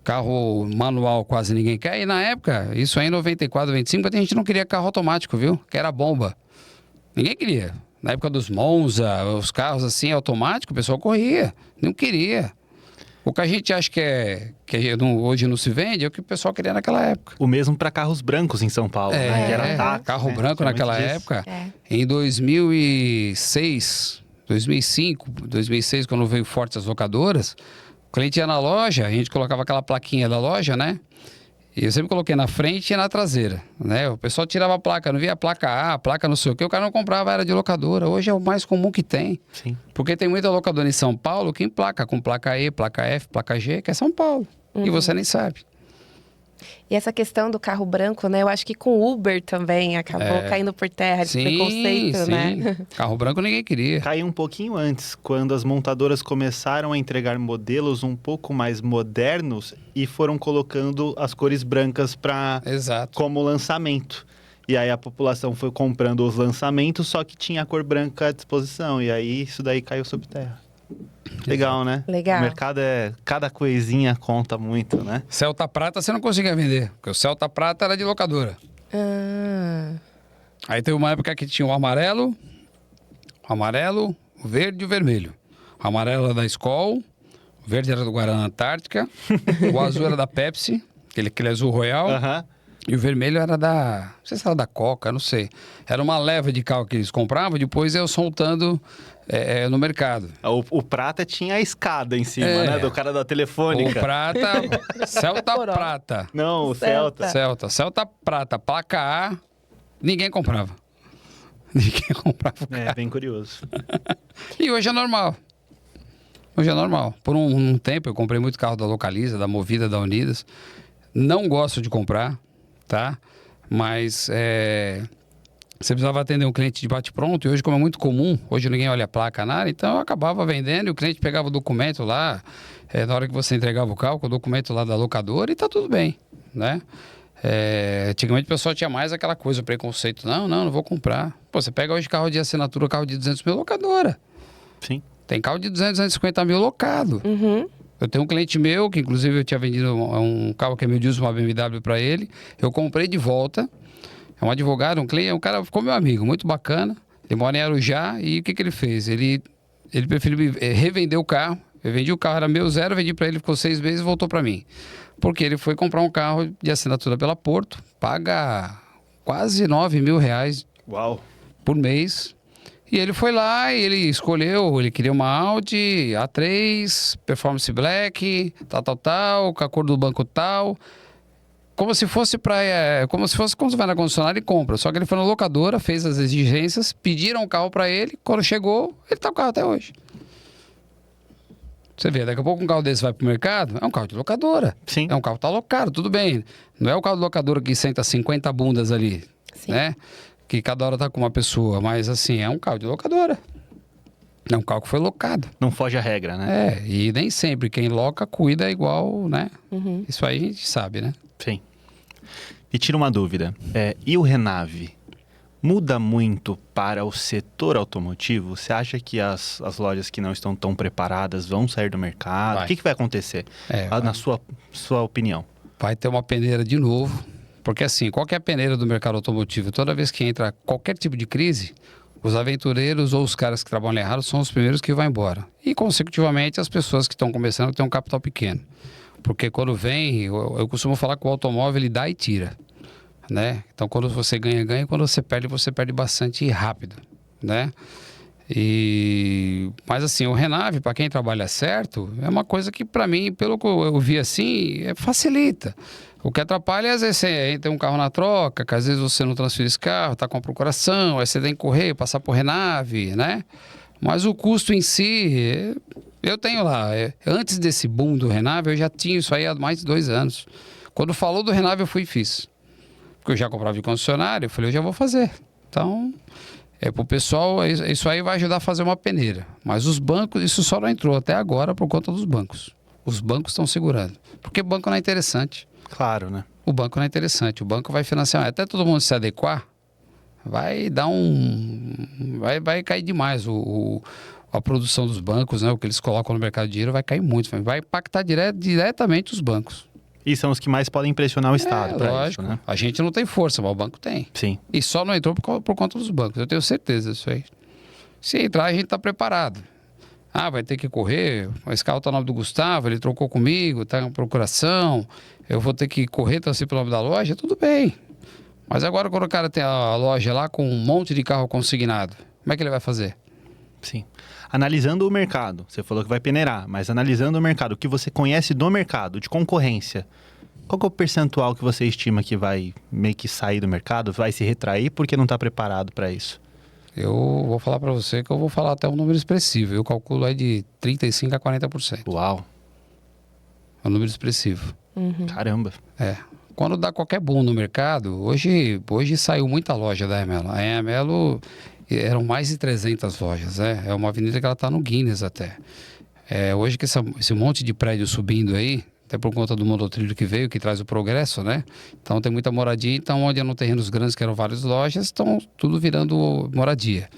Carro manual quase ninguém quer. E na época, isso aí em 94, 95, a gente não queria carro automático, viu? Que era bomba. Ninguém queria. Na época dos Monza, os carros assim, automáticos, o pessoal corria. Não queria. O que a gente acha hoje não se vende é o que o pessoal queria naquela época. O mesmo para carros brancos em São Paulo, né? Que era táxi, carro branco naquela época. Em 2006, 2006, quando veio forte as locadoras, o cliente ia na loja, a gente colocava aquela plaquinha da loja, né? E eu sempre coloquei na frente e na traseira, né? O pessoal tirava a placa, não via a placa A, a placa não sei o quê, o cara não comprava, era de locadora. Hoje é o mais comum que tem. Sim. Porque tem muita locadora em São Paulo que emplaca com placa E, placa F, placa G, que é São Paulo. E você nem sabe. E essa questão do carro branco, né? Eu acho que com Uber também acabou caindo por terra esse preconceito, né? Carro branco ninguém queria. Caiu um pouquinho antes, quando as montadoras começaram a entregar modelos um pouco mais modernos e foram colocando as cores brancas como lançamento. E aí a população foi comprando os lançamentos, só que tinha a cor branca à disposição. E aí isso daí caiu sob terra. Legal, né? Legal. O mercado cada coisinha conta muito, né? Celta Prata você não conseguia vender, porque o Celta Prata era de locadora. Aí teve uma época que tinha o amarelo, o verde e o vermelho. O amarelo era da Skol, o verde era do Guaraná Antártica, o azul era da Pepsi, aquele azul royal. E o vermelho era não sei se era da Coca, não sei. Era uma leva de carro que eles compravam, depois eu soltando no mercado. O prata tinha a escada em cima, né? Do cara da telefônica. O prata, Celta Prata. Não, o Celta. Celta Prata, placa A, ninguém comprava. Ninguém comprava o carro. É, bem curioso. E hoje é normal. Hoje é normal. Por um tempo eu comprei muito carro da Localiza, da Movida, da Unidas. Não gosto de comprar, tá? Mas você precisava atender um cliente de bate-pronto, e hoje, como é muito comum, hoje ninguém olha a placa, nada, então eu acabava vendendo e o cliente pegava o documento lá, na hora que você entregava o carro, com o documento lá da locadora, e tá tudo bem, né? Antigamente o pessoal tinha mais aquela coisa, o preconceito, não vou comprar. Pô, você pega hoje carro de assinatura, carro de 200 mil, locadora. Sim. Tem carro de 200, 250 mil locado. Eu tenho um cliente meu, que inclusive eu tinha vendido um carro que é meu Dilson, uma BMW para ele. Eu comprei de volta. É um advogado, um cliente, um cara ficou meu amigo, muito bacana. Ele mora em Arujá e o que ele fez? Ele preferiu revender o carro. Eu vendi o carro, era meu zero, vendi para ele, ficou 6 meses e voltou para mim. Porque ele foi comprar um carro de assinatura pela Porto, paga quase 9 mil reais por mês. E ele foi lá e ele escolheu, ele queria uma Audi A3, Performance Black, tal, com a cor do banco tal. como se fosse quando você vai na concessionária e compra. Só que ele foi na locadora, fez as exigências, pediram o carro para ele, quando chegou, ele tá com o carro até hoje. Você vê, daqui a pouco um carro desse vai pro mercado, é um carro de locadora. Sim. É um carro que tá alocado, tudo bem. Não é o carro de locadora que senta 50 bundas ali, Sim. né? Que cada hora tá com uma pessoa, mas assim, é um carro de locadora. É um carro que foi locado. Não foge à regra, né? E nem sempre quem loca cuida igual, né? Uhum. Isso aí a gente sabe, né? Sim. E tira uma dúvida, e o Renave? Muda muito para o setor automotivo? Você acha que as lojas que não estão tão preparadas vão sair do mercado? O que vai acontecer? Na sua opinião? Vai ter uma peneira de novo. Porque assim, qualquer peneira do mercado automotivo, toda vez que entra qualquer tipo de crise, os aventureiros ou os caras que trabalham errado são os primeiros que vão embora. E, consecutivamente, as pessoas que estão começando têm um capital pequeno. Porque quando vem, eu costumo falar que o automóvel ele dá e tira. Né? Então, quando você ganha, ganha. Quando você perde bastante rápido, né? Mas assim, o Renave, para quem trabalha certo, é uma coisa que para mim, pelo que eu vi assim, facilita. O que atrapalha é às vezes você tem um carro na troca, que às vezes você não transfere esse carro, tá com a procuração, aí você tem que correr, passar por Renave, né? Mas o custo em si, eu tenho lá. Antes desse boom do Renave, eu já tinha isso aí há mais de 2 anos. Quando falou do Renave, eu fui e fiz. Porque eu já comprava de concessionário, eu falei, eu já vou fazer. Então, pro pessoal, isso aí vai ajudar a fazer uma peneira. Mas os bancos, isso só não entrou até agora por conta dos bancos. Os bancos estão segurando. Porque banco não é interessante. Claro, né? O banco não é interessante. O banco vai financiar. Até todo mundo se adequar, vai dar vai cair demais a produção dos bancos, né? O que eles colocam no mercado de dinheiro vai cair muito. Vai impactar diretamente os bancos. E são os que mais podem impressionar o Estado. Lógico. Isso, né? A gente não tem força, mas o banco tem. Sim. E só não entrou por conta dos bancos. Eu tenho certeza disso aí. Se entrar, a gente está preparado. Vai ter que correr. Esse carro está no nome do Gustavo, ele trocou comigo, está em procuração. Eu vou ter que correr, torcer pelo nome da loja. Tudo bem. Mas agora, quando o cara tem a loja lá com um monte de carro consignado, como é que ele vai fazer? Sim. Analisando o mercado, você falou que vai peneirar, mas analisando o mercado, o que você conhece do mercado, de concorrência, qual que é o percentual que você estima que vai meio que sair do mercado, vai se retrair porque não está preparado para isso? Eu vou falar para você que eu vou falar até um número expressivo. Eu calculo aí de 35% a 40%. Uau! É um número expressivo. Uhum. Caramba! Quando dá qualquer boom no mercado, hoje saiu muita loja da Emelo. A Emelo eram mais de 300 lojas, né? É uma avenida que ela está no Guinness até. Hoje que esse monte de prédio subindo aí, até por conta do monotrilho que veio, que traz o progresso, né? Então tem muita moradia, então onde eram terrenos grandes, que eram várias lojas, estão tudo virando moradia.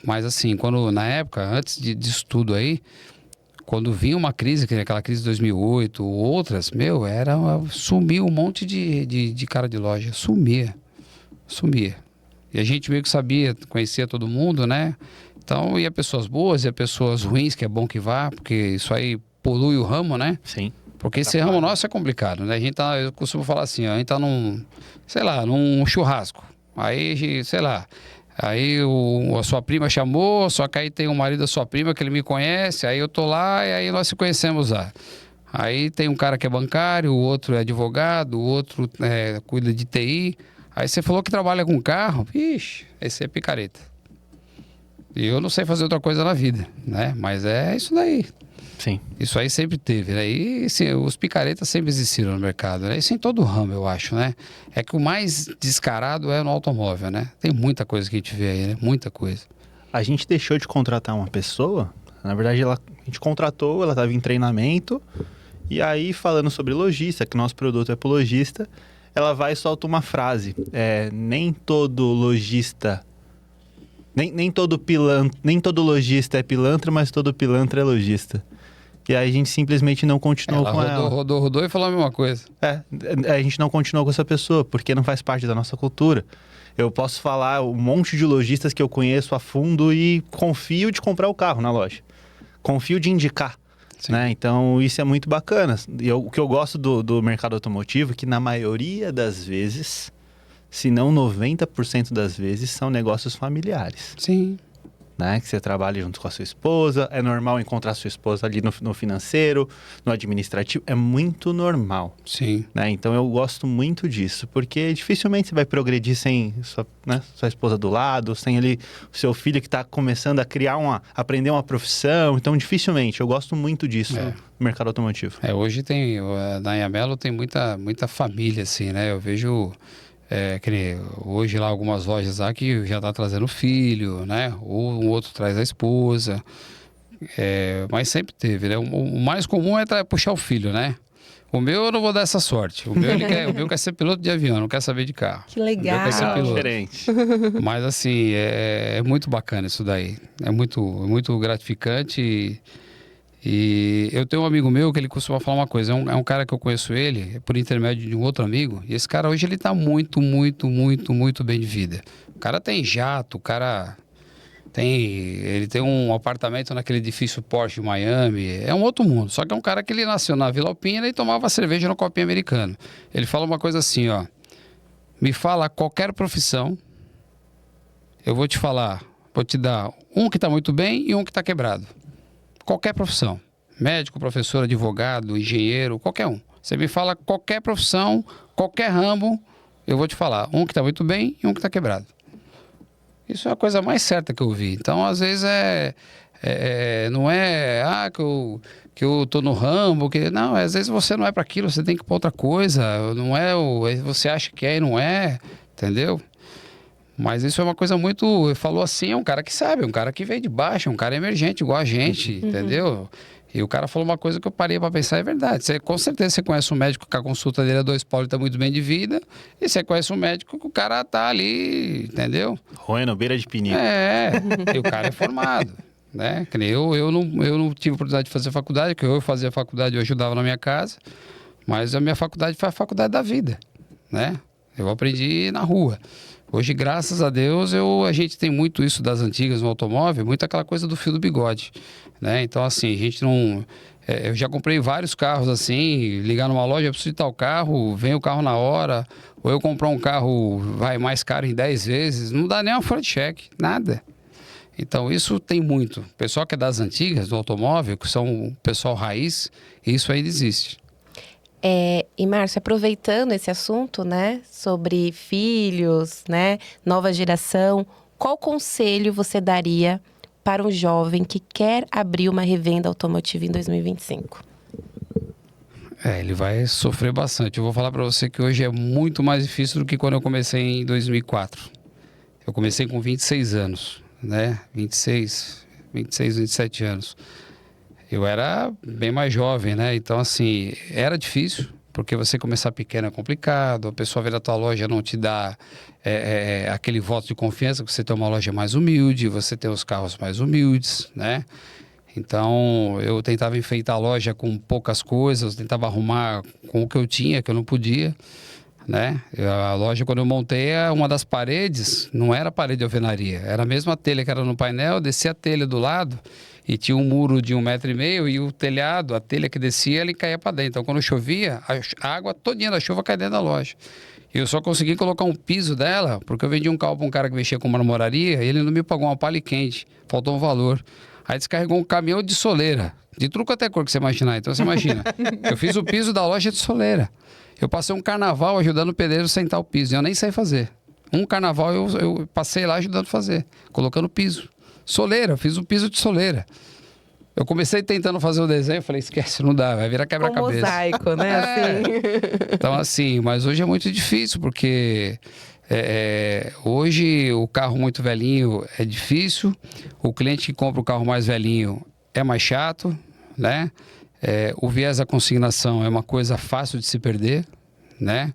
Mas assim, na época, antes disso tudo aí, quando vinha uma crise, que era aquela crise de 2008, ou outras, sumiu um monte de cara de loja, sumia. E a gente meio que conhecia todo mundo, né? Então, ia pessoas boas, ia pessoas ruins, que é bom que vá, porque isso aí polui o ramo, né? Sim. Porque esse ramo nosso é complicado, né? Eu costumo falar assim, a gente tá num churrasco. Aí, aí a sua prima chamou, só que aí tem o marido da sua prima que ele me conhece, aí eu tô lá e aí nós se conhecemos lá. Aí tem um cara que é bancário, o outro é advogado, o outro cuida de TI. Aí você falou que trabalha com carro, ixi, esse é picareta. E eu não sei fazer outra coisa na vida, né? Mas é isso daí. Sim. Isso aí sempre teve, né? E assim, os picaretas sempre existiram no mercado, né? Isso em todo o ramo, eu acho, né? É que o mais descarado é no automóvel, né? Tem muita coisa que a gente vê aí, né? Muita coisa. A gente deixou de contratar uma pessoa, na verdade a gente contratou, ela estava em treinamento, e aí falando sobre lojista, que nosso produto é pro lojista, ela vai e solta uma frase, nem todo lojista... Nem todo lojista é pilantra, mas todo pilantra é lojista. E aí a gente simplesmente não continuou com ela. Rodou e falou a mesma coisa. A gente não continuou com essa pessoa, porque não faz parte da nossa cultura. Eu posso falar um monte de lojistas que eu conheço a fundo e confio de comprar o carro na loja. Confio de indicar. Né? Então isso é muito bacana. E o que eu gosto do mercado automotivo é que na maioria das vezes... se não 90% das vezes, são negócios familiares. Sim. né? Que você trabalha junto com a sua esposa, é normal encontrar sua esposa ali no financeiro, no administrativo, é muito normal. Sim. Né? Então eu gosto muito disso, porque dificilmente você vai progredir sem sua esposa do lado, sem ali o seu filho que está começando a aprender uma profissão, então dificilmente, eu gosto muito disso no mercado automotivo. Hoje na Anhamelo tem muita família, assim, né? Eu vejo... hoje lá algumas lojas lá que já tá trazendo filho, né? Ou um outro traz a esposa. Mas sempre teve, né? O mais comum é puxar o filho, né? O meu eu não vou dar essa sorte. O meu quer ser piloto de avião, não quer saber de carro. Que legal. Quer ser piloto. Diferente. Mas assim, é muito bacana isso daí. É muito gratificante. E eu tenho um amigo meu que ele costuma falar uma coisa, é um cara que eu conheço ele por intermédio de um outro amigo, e esse cara hoje ele tá muito bem de vida. O cara tem jato, ele tem um apartamento naquele edifício Porsche de Miami, é um outro mundo. Só que é um cara que ele nasceu na Vila Alpina e tomava cerveja no copinho americano. Ele fala uma coisa assim, ó, me fala qualquer profissão, eu vou te dar um que tá muito bem e um que tá quebrado. Qualquer profissão, médico, professor, advogado, engenheiro, qualquer um. Você me fala qualquer profissão, qualquer ramo, eu vou te falar um que está muito bem e um que está quebrado. Isso é a coisa mais certa que eu vi. Então, às vezes, não é que eu tô no ramo, não, às vezes você não é para aquilo, você tem que ir para outra coisa, não você acha que é e não é, entendeu? Mas isso é uma coisa muito... Falou assim, é um cara que sabe, um cara que veio de baixo, um cara emergente igual a gente, entendeu? E o cara falou uma coisa que eu parei para pensar, é verdade. Com certeza você conhece um médico que a consulta dele é 2 pau e tá muito bem de vida, e você conhece um médico que o cara tá ali, entendeu? Roendo beira de pinico. E o cara é formado, né? Eu não tive oportunidade de fazer faculdade, porque eu fazia faculdade, eu ajudava na minha casa, mas a minha faculdade foi a faculdade da vida, né? Eu aprendi na rua. Hoje, graças a Deus, a gente tem muito isso das antigas no automóvel, muito aquela coisa do fio do bigode, né? Então, assim, a gente não... eu já comprei vários carros assim, ligar numa loja, eu preciso de tal carro, vem o carro na hora, ou eu comprar um carro, vai mais caro em 10 vezes, não dá nem uma folha de cheque, nada. Então, isso tem muito. O pessoal que é das antigas, do automóvel, que são o pessoal raiz, isso ainda existe. E Márcio, aproveitando esse assunto, né, sobre filhos, né, nova geração, qual conselho você daria para um jovem que quer abrir uma revenda automotiva em 2025? Ele vai sofrer bastante. Eu vou falar para você que hoje é muito mais difícil do que quando eu comecei em 2004. Eu comecei com 26 anos, né, 26, 27 anos. Eu era bem mais jovem, né? Então, assim, era difícil, porque você começar pequeno é complicado, a pessoa vir na tua loja não te dá aquele voto de confiança, que você tem uma loja mais humilde, você tem os carros mais humildes, né? Então, eu tentava enfeitar a loja com poucas coisas, tentava arrumar com o que eu tinha, que eu não podia, né? A loja, quando eu montei, uma das paredes, não era parede de alvenaria, era a mesma telha que era no painel, descia a telha do lado, e tinha um muro de 1,5 metro, e o telhado, a telha que descia, ele caía para dentro. Então, quando chovia, a água todinha da chuva caía dentro da loja. E eu só consegui colocar um piso dela, porque eu vendi um carro para um cara que mexia com marmoraria, e ele não me pagou uma palha quente, faltou um valor. Aí descarregou um caminhão de soleira, de tudo quanto é cor que você imaginar. Então, você imagina, eu fiz o piso da loja de soleira. Eu passei um carnaval ajudando o pedreiro a sentar o piso, e eu nem sei fazer. Um carnaval eu passei lá ajudando a fazer, colocando piso. Soleira, eu fiz um piso de soleira. Eu comecei tentando fazer o desenho, falei, esquece, não dá, vai virar quebra-cabeça. Um mosaico, né? Assim. Então, assim, mas hoje é muito difícil, porque hoje o carro muito velhinho é difícil, o cliente que compra o carro mais velhinho é mais chato, né? O viés da consignação é uma coisa fácil de se perder, né?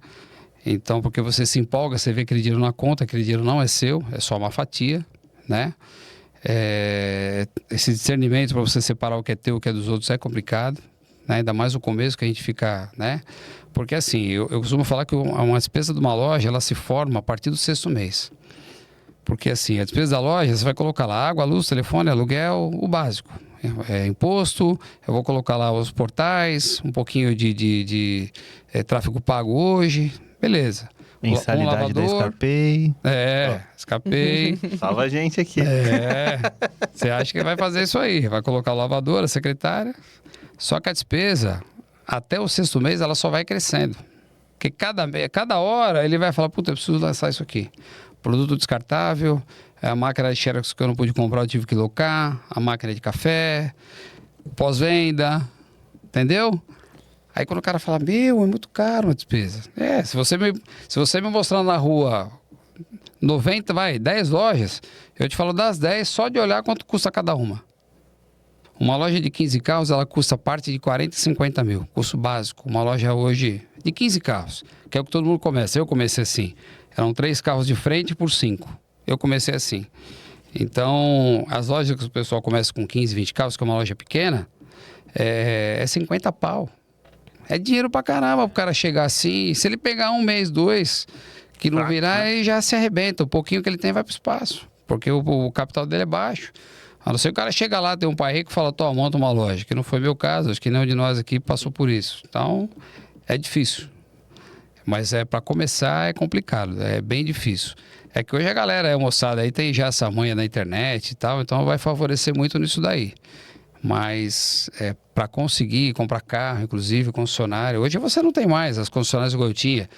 Então, porque você se empolga, você vê aquele dinheiro na conta, aquele dinheiro não é seu, é só uma fatia, né? Esse discernimento para você separar o que é teu e o que é dos outros é complicado, né? Ainda mais no começo que a gente fica, né? Porque assim, eu costumo falar que uma despesa de uma loja, ela se forma a partir do 6º mês. Porque assim, a despesa da loja, você vai colocar lá água, luz, telefone, aluguel, o básico. Imposto, eu vou colocar lá os portais, um pouquinho de tráfego pago hoje, beleza. Mensalidade da Escapei. Escapei. Salva a gente aqui. Você acha que vai fazer isso aí? Vai colocar o lavador, a secretária. Só que a despesa, até o 6º mês, ela só vai crescendo. Porque cada hora ele vai falar, puta, eu preciso lançar isso aqui. Produto descartável, a máquina de xerox que eu não pude comprar, eu tive que locar, a máquina de café, pós-venda, entendeu? Aí quando o cara fala, é muito caro uma despesa. Se você me mostrar na rua 10 lojas, eu te falo das 10 só de olhar quanto custa cada uma. Uma loja de 15 carros, ela custa parte de 40 e 50 mil, custo básico. Uma loja hoje de 15 carros, que é o que todo mundo começa. Eu comecei assim, eram 3 carros de frente por 5. Eu comecei assim. Então, as lojas que o pessoal começa com 15, 20 carros, que é uma loja pequena, é 50 pau. É dinheiro pra caramba pro cara chegar assim. Se ele pegar 1 mês, 2, que não virar, ele já se arrebenta. O pouquinho que ele tem vai pro espaço, porque o capital dele é baixo. A não ser que o cara chega lá, tem um pai rico e fala, monta uma loja, que não foi meu caso, acho que nenhum de nós aqui passou por isso. Então, é difícil. Mas para começar é complicado, é bem difícil. É que hoje a galera, a moçada aí tem já essa manha na internet e tal, então vai favorecer muito nisso daí. Mas para conseguir comprar carro, inclusive concessionário, hoje você não tem mais as concessionárias igual eu tinha.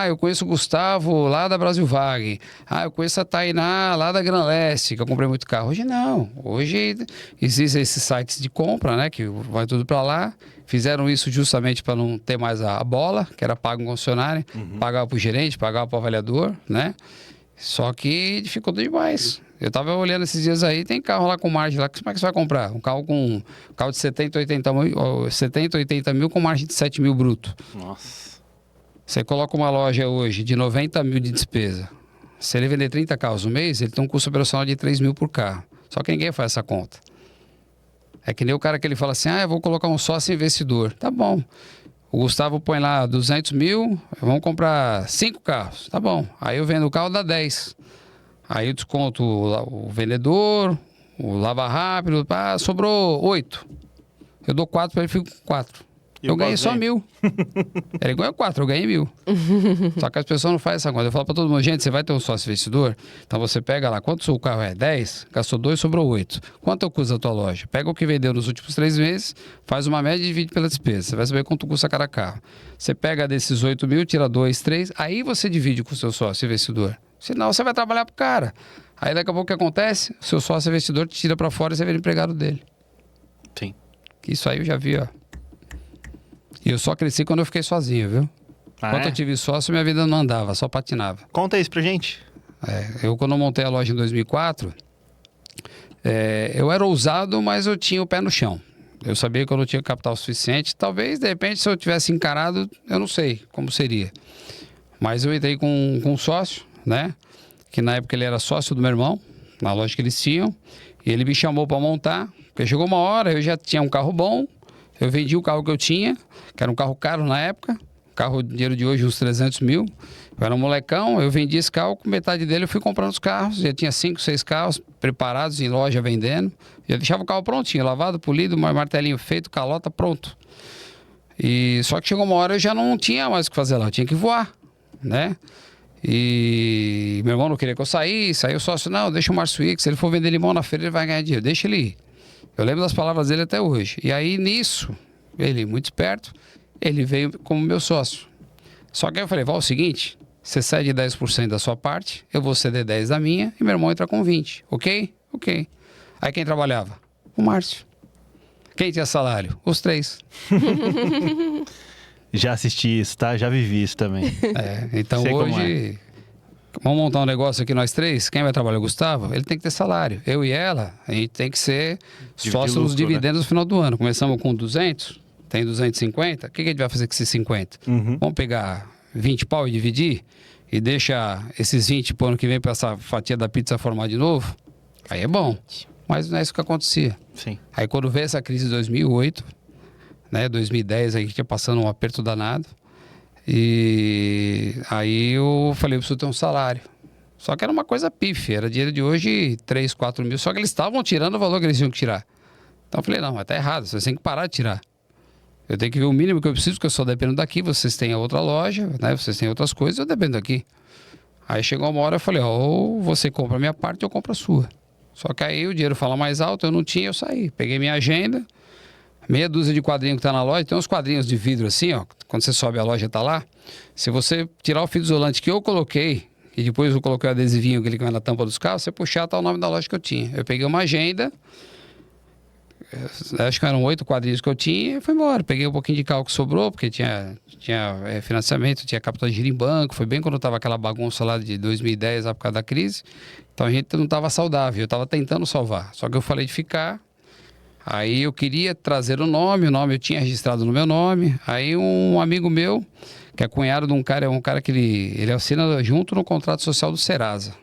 Eu conheço o Gustavo lá da Brasilvag. Eu conheço a Tainá lá da Gran Leste, que eu comprei muito carro. Hoje não. Hoje existem esses sites de compra, né, que vai tudo para lá. Fizeram isso justamente para não ter mais a bola, que era pago um concessionário, pagava para o gerente, pagava para o avaliador, né? Só que dificulta demais. Eu tava olhando esses dias aí, tem carro lá com margem lá, como é que você vai comprar? Um carro de 70, 80 mil com margem de 7 mil bruto. Nossa. Você coloca uma loja hoje de 90 mil de despesa. Se ele vender 30 carros no mês, ele tem um custo operacional de 3 mil por carro. Só que ninguém faz essa conta. É que nem o cara que ele fala assim, eu vou colocar um sócio investidor. Tá bom. O Gustavo põe lá 200 mil, vamos comprar 5 carros. Tá bom. Aí eu vendo o carro, dá 10. Aí eu desconto o vendedor, o lava rápido, sobrou 8. Eu dou 4 para ele, fico com 4. Eu ganhei só 1.000. Ele ganhou 4, eu ganhei 1.000. Só que as pessoas não fazem essa conta. Eu falo para todo mundo, gente, você vai ter um sócio investidor, então você pega lá, quanto o seu carro é? 10, gastou 2, sobrou 8. Quanto custa a tua loja? Pega o que vendeu nos últimos 3 meses, faz uma média e divide pela despesa. Você vai saber quanto custa cada carro. Você pega desses 8 mil, tira 2, 3, aí você divide com o seu sócio investidor. Senão você vai trabalhar pro cara. Aí daqui a pouco o que acontece? O seu sócio investidor te tira para fora e você vira empregado dele. Sim. Isso aí eu já vi, ó. E eu só cresci quando eu fiquei sozinho, viu? Quando eu tive sócio, minha vida não andava, só patinava. Conta isso pra gente. Eu quando eu montei a loja em 2004, eu era ousado, mas eu tinha o pé no chão. Eu sabia que eu não tinha capital suficiente. Talvez, de repente, se eu tivesse encarado, eu não sei como seria. Mas eu entrei com um sócio, né? Que na época ele era sócio do meu irmão, na loja que eles tinham. E ele me chamou para montar. Porque chegou uma hora, eu já tinha um carro bom. Eu vendi o carro que eu tinha, que era um carro caro na época. Carro, dinheiro de hoje, uns 300 mil. Eu era um molecão, eu vendi esse carro, com metade dele eu fui comprando os carros. Já tinha 5, 6 carros preparados em loja, vendendo. Já deixava o carro prontinho, lavado, polido, martelinho feito, calota, pronto. E só que chegou uma hora eu já não tinha mais o que fazer lá, eu tinha que voar, né? E meu irmão não queria que eu saísse, aí o sócio, não, deixa o Márcio ir, que se ele for vender limão na feira ele vai ganhar dinheiro, deixa ele ir. Eu lembro das palavras dele até hoje. E aí nisso, ele muito esperto, ele veio como meu sócio. Só que aí eu falei, Val, é o seguinte, você cede 10% da sua parte, eu vou ceder 10% da minha e meu irmão entra com 20%, ok? Ok. Aí quem trabalhava? O Márcio. Quem tinha salário? Os 3. Já assisti isso, tá? Já vivi isso também. Então sei hoje, vamos montar um negócio aqui nós 3, quem vai trabalhar? O Gustavo? Ele tem que ter salário. Eu e ela, a gente tem que ser sócio nos dividendos no final do ano. Começamos com 200, tem 250, o que a gente vai fazer com esses 50? Vamos pegar 20 pau e dividir? E deixa esses 20 pro ano que vem para essa fatia da pizza formar de novo? Aí é bom. Mas não é isso que acontecia. Sim. Aí quando veio essa crise de 2008, né, 2010, a gente ia passando um aperto danado. E aí eu falei, eu preciso ter um salário. Só que era uma coisa pífia, era dinheiro de hoje 3, 4 mil. Só que eles estavam tirando o valor que eles tinham que tirar. Então eu falei, não, mas tá errado, vocês têm que parar de tirar. Eu tenho que ver o mínimo que eu preciso, porque eu só dependo daqui. Vocês têm a outra loja, né? Vocês têm outras coisas, eu dependo daqui. Aí chegou uma hora, eu falei, ou você compra a minha parte ou eu compro a sua. Só que aí o dinheiro fala mais alto, eu não tinha, eu saí. Peguei minha agenda, meia dúzia de quadrinhos que tá na loja. Tem uns quadrinhos de vidro assim, ó. Quando você sobe a loja, tá lá. Se você tirar o fita isolante que eu coloquei, e depois eu coloquei o adesivinho que ele vai na tampa dos carros, você puxar, tá o nome da loja que eu tinha. Eu peguei uma agenda, acho que eram 8 quadrinhos que eu tinha, e fui embora. Peguei um pouquinho de carro que sobrou, porque tinha financiamento, tinha capital de giro em banco. Foi bem quando tava aquela bagunça lá de 2010, por causa da crise. Então a gente não tava saudável, eu tava tentando salvar. Só que eu falei de ficar. Aí eu queria trazer o nome eu tinha registrado no meu nome. Aí um amigo meu, que é cunhado de um cara que ele assina junto no contrato social do Serasa.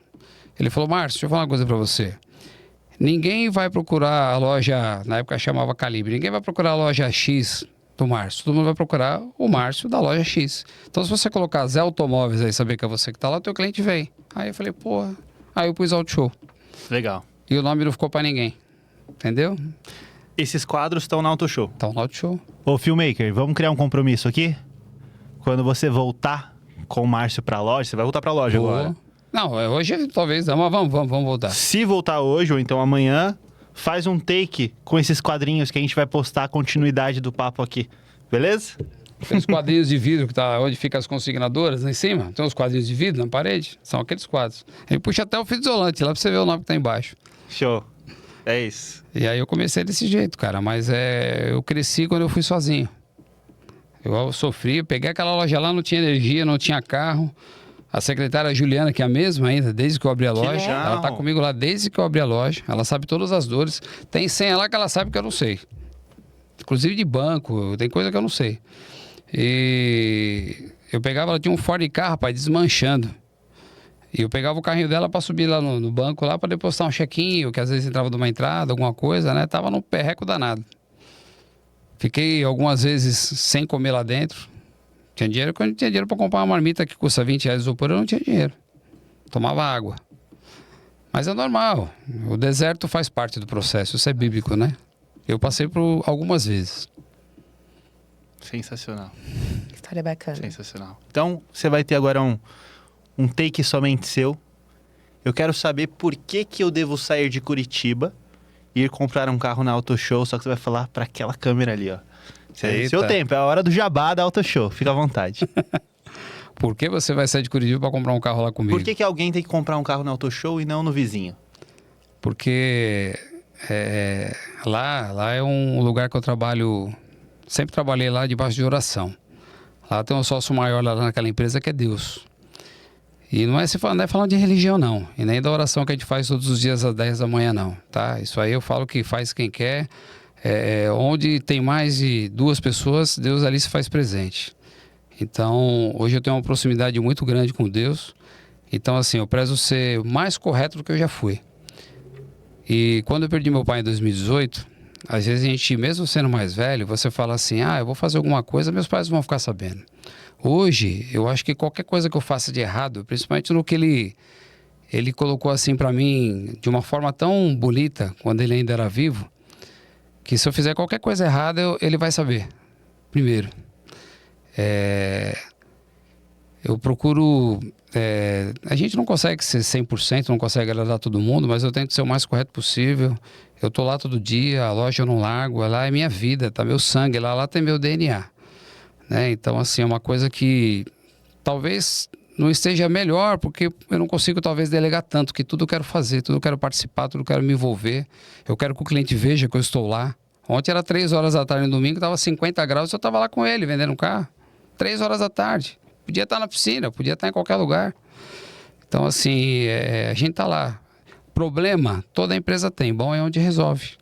Ele falou, Márcio, deixa eu falar uma coisa pra você. Ninguém vai procurar a loja, na época chamava Calibre, ninguém vai procurar a loja X do Márcio. Todo mundo vai procurar o Márcio da loja X. Então se você colocar Zé Automóveis aí, saber que é você que tá lá, o teu cliente vem. Aí eu falei, porra. Aí eu pus Auto Show. Legal. E o nome não ficou pra ninguém. Entendeu? Esses quadros estão na Auto Show. Estão na Auto Show. Ô, Filmmaker, vamos criar um compromisso aqui? Quando você voltar com o Márcio pra loja, você vai voltar pra loja agora. Não, hoje talvez, mas vamos voltar. Se voltar hoje ou então amanhã, faz um take com esses quadrinhos que a gente vai postar a continuidade do papo aqui. Beleza? Tem os quadrinhos de vidro que tá onde ficam as consignadoras, lá em cima. Tem uns quadrinhos de vidro na parede. São aqueles quadros. Ele puxa até o fita isolante lá pra você ver o nome que tá embaixo. Show. É isso. E aí eu comecei desse jeito, cara. Mas eu cresci quando eu fui sozinho. Eu sofri, eu peguei aquela loja lá, não tinha energia, não tinha carro. A secretária Juliana, que é a mesma ainda, desde que eu abri a loja. Ela tá comigo lá desde que eu abri a loja. Ela sabe todas as dores. Tem senha lá que ela sabe que eu não sei. Inclusive de banco, tem coisa que eu não sei. E eu pegava, ela tinha um Ford Ka, rapaz, desmanchando. E eu pegava o carrinho dela para subir lá no banco lá para depositar um chequinho, que às vezes entrava de uma entrada, alguma coisa, né? Tava num perreco danado. Fiquei algumas vezes sem comer lá dentro. Tinha dinheiro, quando tinha dinheiro para comprar uma marmita que custa 20 reais de isopor, eu não tinha dinheiro. Tomava água. Mas é normal. O deserto faz parte do processo. Isso é bíblico, né? Eu passei por algumas vezes. Sensacional. História bacana. Sensacional. Então, você vai ter agora um take somente seu. Eu quero saber por que eu devo sair de Curitiba e ir comprar um carro na Auto Show, só que você vai falar para aquela câmera ali, ó. Seu tempo, é a hora do jabá da Auto Show. Fica à vontade. Por que você vai sair de Curitiba para comprar um carro lá comigo? Por que alguém tem que comprar um carro na Auto Show e não no vizinho? Porque lá é um lugar que eu trabalho... Sempre trabalhei lá debaixo de oração. Lá tem um sócio maior lá naquela empresa que é Deus. E não é falando de religião, não. E nem da oração que a gente faz todos os dias às 10 da manhã, não. Tá? Isso aí eu falo que faz quem quer. Onde tem mais de 2 pessoas, Deus ali se faz presente. Então, hoje eu tenho uma proximidade muito grande com Deus. Então, assim, eu prezo ser mais correto do que eu já fui. E quando eu perdi meu pai em 2018, às vezes a gente, mesmo sendo mais velho, você fala assim, eu vou fazer alguma coisa, meus pais vão ficar sabendo. Hoje, eu acho que qualquer coisa que eu faça de errado, principalmente no que ele colocou assim pra mim, de uma forma tão bonita, quando ele ainda era vivo, que se eu fizer qualquer coisa errada, ele vai saber, primeiro. Eu procuro... a gente não consegue ser 100%, não consegue agradar todo mundo, mas eu tento ser o mais correto possível. Eu tô lá todo dia, a loja eu não largo, lá é minha vida, tá meu sangue, lá tem meu DNA. Né? Então, assim, é uma coisa que talvez não esteja melhor, porque eu não consigo talvez delegar tanto, que tudo eu quero fazer, tudo eu quero participar, tudo eu quero me envolver. Eu quero que o cliente veja que eu estou lá. Ontem era 3 horas da tarde no domingo, estava 50 graus, eu estava lá com ele, vendendo um carro. 3 horas da tarde. Podia estar na piscina, podia estar em qualquer lugar. Então, assim, a gente está lá. Problema, toda empresa tem. Bom é onde resolve.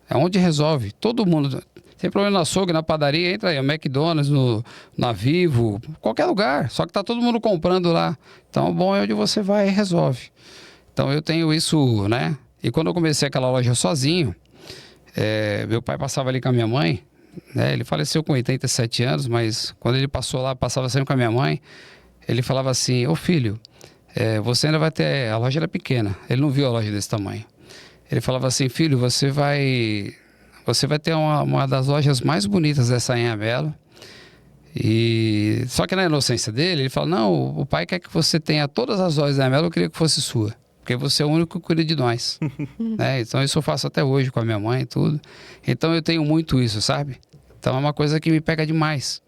É onde resolve. Todo mundo... Tem problema no açougue, na padaria, entra aí, o McDonald's, na Vivo, qualquer lugar. Só que tá todo mundo comprando lá. Então, bom é onde você vai e resolve. Então, eu tenho isso, né? E quando eu comecei aquela loja sozinho, meu pai passava ali com a minha mãe, né? Ele faleceu com 87 anos, mas quando ele passou lá, passava sempre com a minha mãe, ele falava assim, ô filho, você ainda vai ter... A loja era pequena, ele não viu a loja desse tamanho. Ele falava assim, filho, você vai você vai ter uma das lojas mais bonitas dessa Anhanguera. E só que na inocência dele, ele fala, não, o pai quer que você tenha todas as lojas da Anhanguera, eu queria que fosse sua. Porque você é o único que cuida de nós. Né? Então isso eu faço até hoje com a minha mãe e tudo. Então eu tenho muito isso, sabe? Então é uma coisa que me pega demais.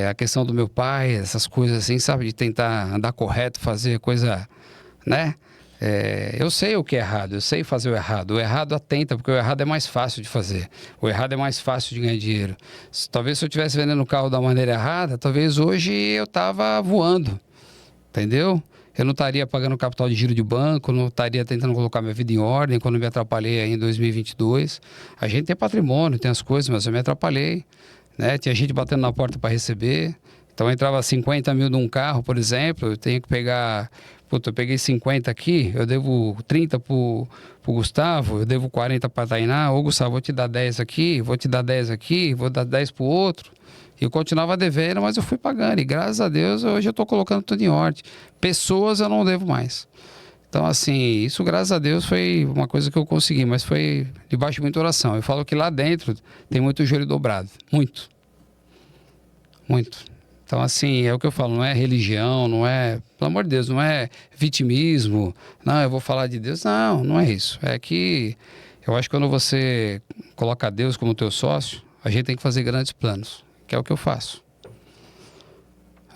A questão do meu pai, essas coisas assim, sabe? De tentar andar correto, fazer coisa, né? Eu sei o que é errado, eu sei fazer o errado. O errado atenta, porque o errado é mais fácil de fazer. O errado é mais fácil de ganhar dinheiro. Talvez se eu estivesse vendendo o carro da maneira errada, talvez hoje eu tava voando. Entendeu? Eu não estaria pagando capital de giro de banco, não estaria tentando colocar minha vida em ordem quando me atrapalhei aí em 2022. A gente tem patrimônio, tem as coisas, mas eu me atrapalhei. Né? Tinha gente batendo na porta para receber. Então entrava 50 mil num carro, por exemplo, eu tenho que pegar... Puta, eu peguei 50 aqui, eu devo 30 pro Gustavo, eu devo 40 para Tainá. Ô Gustavo, vou te dar 10 aqui, vou te dar 10 aqui, vou dar 10 pro outro. E eu continuava devendo, mas eu fui pagando. E graças a Deus, hoje eu tô colocando tudo em ordem. Pessoas eu não devo mais. Então, assim, isso graças a Deus foi uma coisa que eu consegui, mas foi debaixo de muita oração. Eu falo que lá dentro tem muito joelho dobrado. Muito. Muito. Então, assim, é o que eu falo, não é religião, não é, pelo amor de Deus, não é vitimismo, não, eu vou falar de Deus, não é isso. É que eu acho que quando você coloca Deus como teu sócio, a gente tem que fazer grandes planos, que é o que eu faço.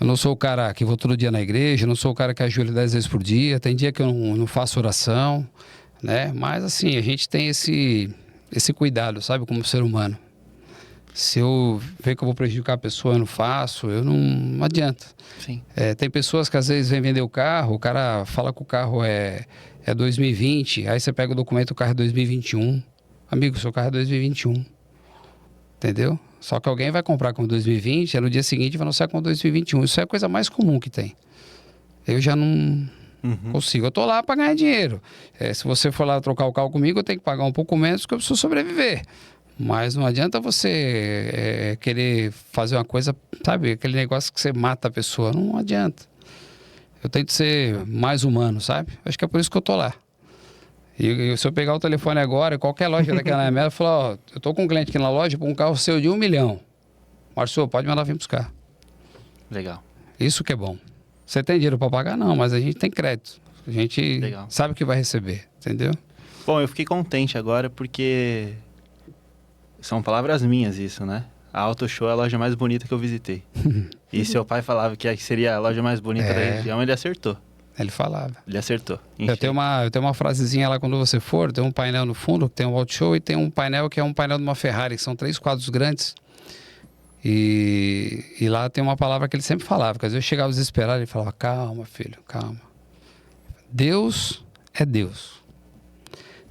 Eu não sou o cara que vou todo dia na igreja, eu não sou o cara que ajoelha 10 vezes por dia, tem dia que eu não faço oração, né? Mas, assim, a gente tem esse cuidado, sabe, como ser humano. Se eu ver que eu vou prejudicar a pessoa, eu não faço, não adianta. Sim. Tem pessoas que às vezes vêm vender o carro, o cara fala que o carro é 2020, aí você pega o documento, o carro é 2021. Amigo, seu carro é 2021. Entendeu? Só que alguém vai comprar com 2020, no dia seguinte vai anunciar com 2021. Isso é a coisa mais comum que tem. Eu já não consigo. Eu tô lá para ganhar dinheiro. Se você for lá trocar o carro comigo, eu tenho que pagar um pouco menos porque eu preciso sobreviver. Mas não adianta você querer fazer uma coisa, sabe? Aquele negócio que você mata a pessoa. Não adianta. Eu tento ser mais humano, sabe? Acho que é por isso que eu tô lá. E se eu pegar o telefone agora, qualquer loja daquela Anhanguera, falar, eu tô com um cliente aqui na loja com um carro seu de 1 milhão. Márcio, pode mandar vir buscar. Legal. Isso que é bom. Você tem dinheiro para pagar? Não, mas a gente tem crédito. A gente sabe o que vai receber, entendeu? Bom, eu fiquei contente agora porque... São palavras minhas isso, né? A Auto Show é a loja mais bonita que eu visitei. E seu pai falava que seria a loja mais bonita da região, ele acertou. Ele falava. Ele acertou. Eu tenho uma frasezinha lá quando você for, tem um painel no fundo, que tem um Auto Show, e tem um painel que é um painel de uma Ferrari, que são 3 quadros grandes. E lá tem uma palavra que ele sempre falava, porque às vezes eu chegava desesperado e ele falava, calma, filho, calma. Deus é Deus.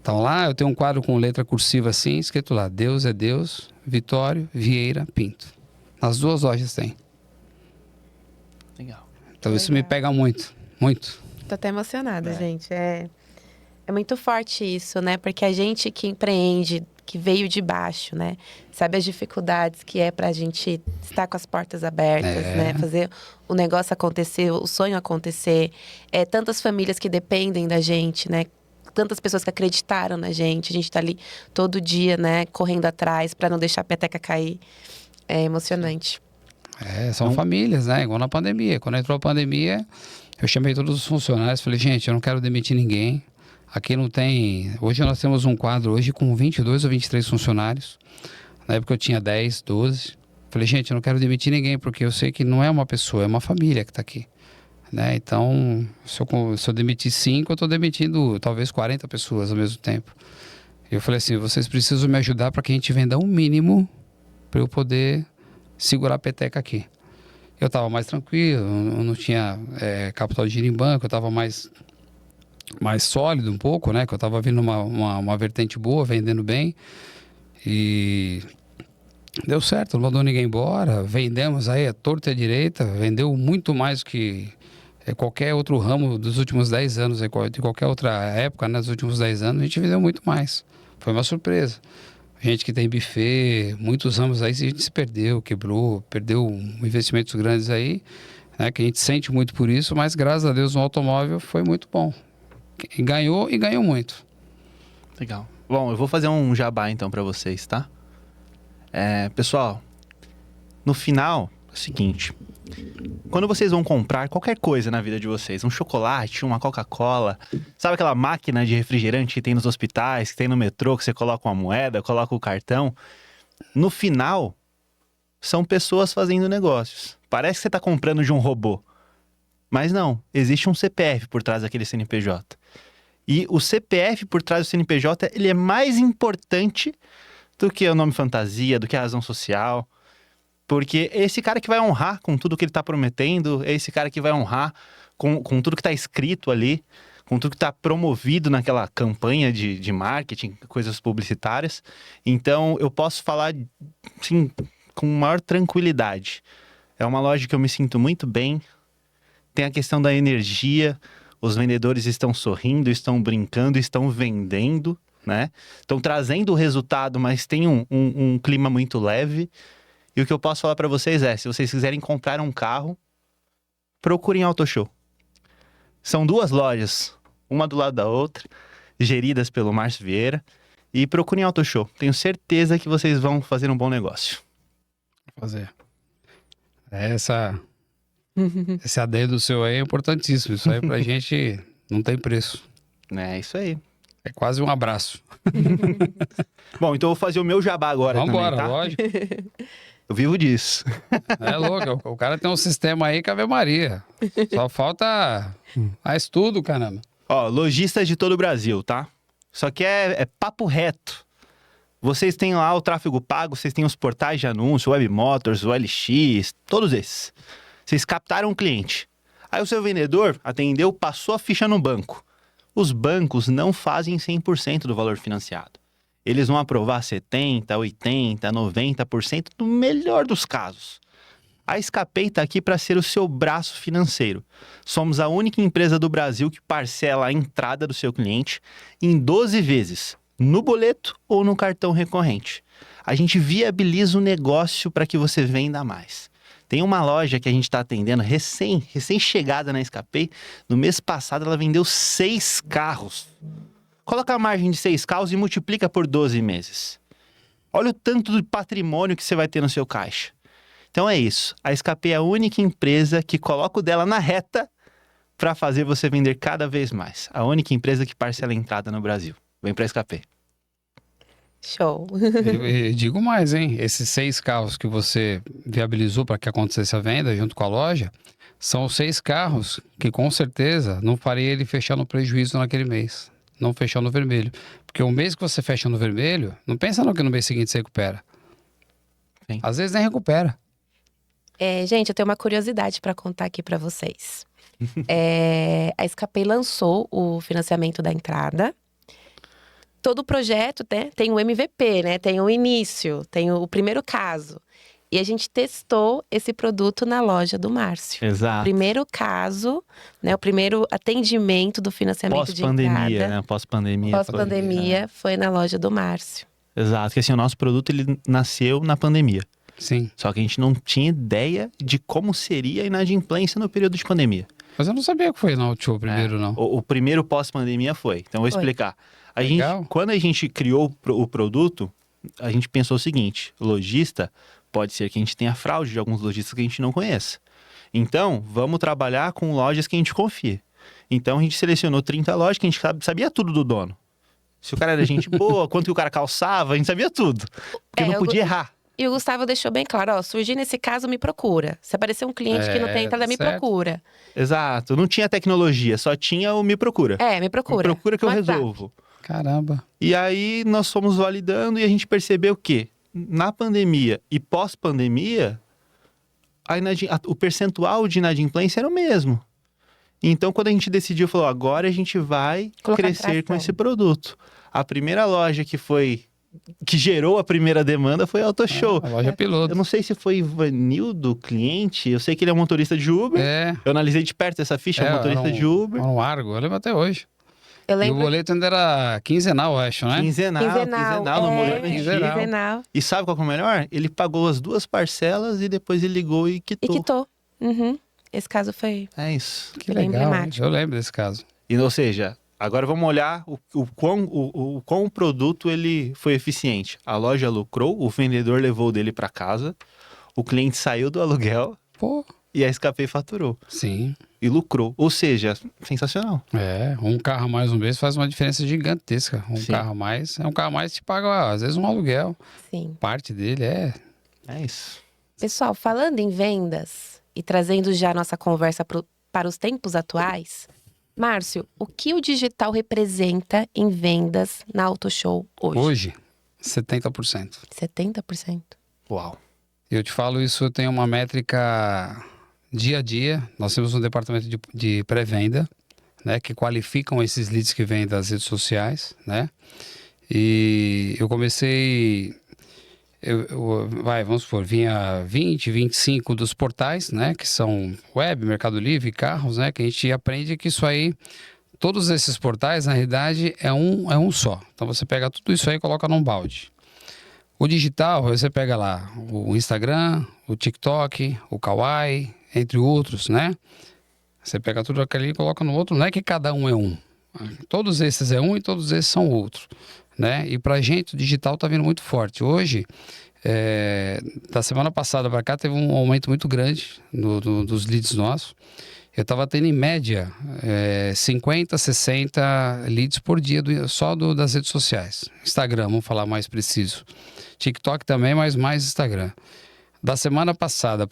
Então lá eu tenho um quadro com letra cursiva assim, escrito lá, Deus é Deus, Vitório Vieira Pinto. Nas 2 lojas tem. Legal. Então isso me pega muito, muito. Tô até emocionada, gente. É muito forte isso, né? Porque a gente que empreende, que veio de baixo, né? Sabe as dificuldades que é pra gente estar com as portas abertas, né? Fazer o negócio acontecer, o sonho acontecer. Tantas famílias que dependem da gente, né? Tantas pessoas que acreditaram na gente. A gente tá ali todo dia, né? Correndo atrás para não deixar a peteca cair. É emocionante. São famílias, né? Igual na pandemia. Quando entrou a pandemia, eu chamei todos os funcionários. Falei, gente, eu não quero demitir ninguém. Aqui não tem... Hoje nós temos um quadro hoje com 22 ou 23 funcionários. Na época eu tinha 10, 12. Falei, gente, eu não quero demitir ninguém, porque eu sei que não é uma pessoa, é uma família que tá aqui. Né? Então, se eu demitir 5, eu estou demitindo talvez 40 pessoas ao mesmo tempo. Eu falei assim, vocês precisam me ajudar para que a gente venda um mínimo para eu poder segurar a peteca aqui. Eu estava mais tranquilo, eu não tinha capital de giro em banco, eu estava mais sólido um pouco, né? Que eu estava vindo uma vertente boa, vendendo bem. E deu certo, não mandou ninguém embora, vendemos aí a torta e a direita, vendeu muito mais que... qualquer outro ramo dos últimos 10 anos, de qualquer outra época, né, nos últimos 10 anos, a gente vendeu muito mais. Foi uma surpresa. Gente que tem buffet, muitos ramos aí, a gente se perdeu investimentos grandes aí, né, que a gente sente muito por isso, mas graças a Deus no automóvel foi muito bom. E ganhou muito. Legal. Bom, eu vou fazer um jabá então para vocês, tá? Pessoal, no final, é o seguinte... Quando vocês vão comprar qualquer coisa na vida de vocês, um chocolate, uma Coca-Cola, sabe aquela máquina de refrigerante que tem nos hospitais, que tem no metrô, que você coloca uma moeda, coloca o cartão? No final, são pessoas fazendo negócios. Parece que você está comprando de um robô. Mas não, existe um CPF por trás daquele CNPJ. E o CPF por trás do CNPJ, ele é mais importante do que o nome fantasia, do que a razão social... Porque é esse cara que vai honrar com tudo que ele está prometendo, é esse cara que vai honrar com tudo que está escrito ali, com tudo que está promovido naquela campanha de marketing, coisas publicitárias. Então, eu posso falar, assim, com maior tranquilidade. É uma loja que eu me sinto muito bem. Tem a questão da energia. Os vendedores estão sorrindo, estão brincando, estão vendendo, né? Estão trazendo o resultado, mas tem um clima muito leve. E o que eu posso falar para vocês se vocês quiserem comprar um carro, procurem Auto Show. São 2 lojas, uma do lado da outra, geridas pelo Márcio Vieira. E procurem Auto Show. Tenho certeza que vocês vão fazer um bom negócio. Fazer. Esse adendo seu aí é importantíssimo. Isso aí pra gente não tem preço. É isso aí. É quase um abraço. Bom, então eu vou fazer o meu jabá agora. Vambora, também, tá? Lógico. Eu vivo disso. É louco, o cara tem um sistema aí que Ave Maria. Só falta mais tudo, caramba. Ó, lojistas de todo o Brasil, tá? Isso aqui é papo reto. Vocês têm lá o tráfego pago, vocês têm os portais de anúncio, o Webmotors, o LX, todos esses. Vocês captaram um cliente. Aí o seu vendedor atendeu, passou a ficha no banco. Os bancos não fazem 100% do valor financiado. Eles vão aprovar 70%, 80%, 90% no melhor dos casos. A Escapay está aqui para ser o seu braço financeiro. Somos a única empresa do Brasil que parcela a entrada do seu cliente em 12 vezes, no boleto ou no cartão recorrente. A gente viabiliza o negócio para que você venda mais. Tem uma loja que a gente está atendendo recém-chegada na Escapay. No mês passado ela vendeu 6 carros. Coloca a margem de 6 carros e multiplica por 12 meses. Olha o tanto de patrimônio que você vai ter no seu caixa. Então é isso. A Escapay é a única empresa que coloca o dela na reta para fazer você vender cada vez mais. A única empresa que parcela a entrada no Brasil. Vem para a Escapay. Show. Eu digo mais, hein? Esses 6 carros que você viabilizou para que acontecesse a venda junto com a loja, são 6 carros que com certeza não faria ele fechar no prejuízo naquele mês. Não fechar no vermelho. Porque o mês que você fecha no vermelho, não pensa não que no mês seguinte você recupera. Sim. Às vezes nem recupera. Gente, eu tenho uma curiosidade para contar aqui para vocês. A Escapay lançou o financiamento da entrada. Todo o projeto, né, tem o MVP, né? Tem o início, tem o primeiro caso. E a gente testou esse produto na loja do Márcio. Exato. O primeiro caso, né? O primeiro atendimento do financiamento de entrada. Pós-pandemia, né? Pós-pandemia foi na loja do Márcio. Exato. Porque assim, o nosso produto ele nasceu na pandemia. Sim. Só que a gente não tinha ideia de como seria a inadimplência no período de pandemia. Mas eu não sabia que foi não, o primeiro, não. O primeiro pós-pandemia foi. Então, eu vou explicar. Quando a gente criou o produto, a gente pensou o seguinte: lojista, pode ser que a gente tenha fraude de alguns lojistas que a gente não conheça. Então, vamos trabalhar com lojas que a gente confie. Então, a gente selecionou 30 lojas que a gente sabia tudo do dono. Se o cara era gente boa, quanto que o cara calçava, a gente sabia tudo. Porque não podia errar. E o Gustavo deixou bem claro, surgir nesse caso, me procura. Se aparecer um cliente que não tem entrada, me procura. Exato. Não tinha tecnologia, só tinha o me procura. Me procura. Me procura que eu resolvo. Caramba. E aí, nós fomos validando e a gente percebeu que, na pandemia e pós-pandemia, o percentual de inadimplência era o mesmo. Então, quando a gente decidiu, falou, agora a gente vai crescer com esse produto. A primeira loja que gerou a primeira demanda foi a Auto Show. A loja piloto. Eu não sei se foi Ivanildo, cliente. Eu sei que ele é motorista de Uber. Eu analisei de perto essa ficha, motorista de Uber. Um Argo, eu lembro até hoje. Eu lembro... E o boleto ainda era quinzenal, eu acho, né? Quinzenal no boleto quinzenal. E sabe qual que é o melhor? Ele pagou as 2 parcelas e depois ele ligou e quitou. Uhum. Esse caso foi... É isso. Que legal, eu lembro desse caso. Ou seja, Agora vamos olhar o quão o produto ele foi eficiente. A loja lucrou, o vendedor levou dele para casa, o cliente saiu do aluguel e a Escapay faturou. Sim. E lucrou. Ou seja, sensacional. Um carro a mais um mês faz uma diferença gigantesca. Um carro a mais te paga, às vezes, um aluguel. Sim. Parte dele é isso. Pessoal, falando em vendas e trazendo já a nossa conversa para os tempos atuais, Márcio, o que o digital representa em vendas na AutoShow hoje? Hoje, 70%. 70%? Uau. Eu te falo isso, eu tenho uma métrica dia a dia. Nós temos um departamento de pré-venda, né, que qualificam esses leads que vêm das redes sociais, né? E eu comecei... vamos supor, vinha 20, 25 dos portais, né, que são web, Mercado Livre, carros, né, que a gente aprende que isso aí, todos esses portais, na realidade, é um só. Então você pega tudo isso aí e coloca num balde. O digital, você pega lá o Instagram, o TikTok, o Kawaii, entre outros, né? Você pega tudo aquilo e coloca no outro, não é que cada um é um. Todos esses é um e todos esses são outro, né? E pra gente o digital tá vindo muito forte. Hoje, da semana passada para cá, teve um aumento muito grande dos leads nossos. Eu estava tendo em média 50, 60 leads por dia só das redes sociais. Instagram, vamos falar mais preciso. TikTok também, mas mais Instagram. Da semana passada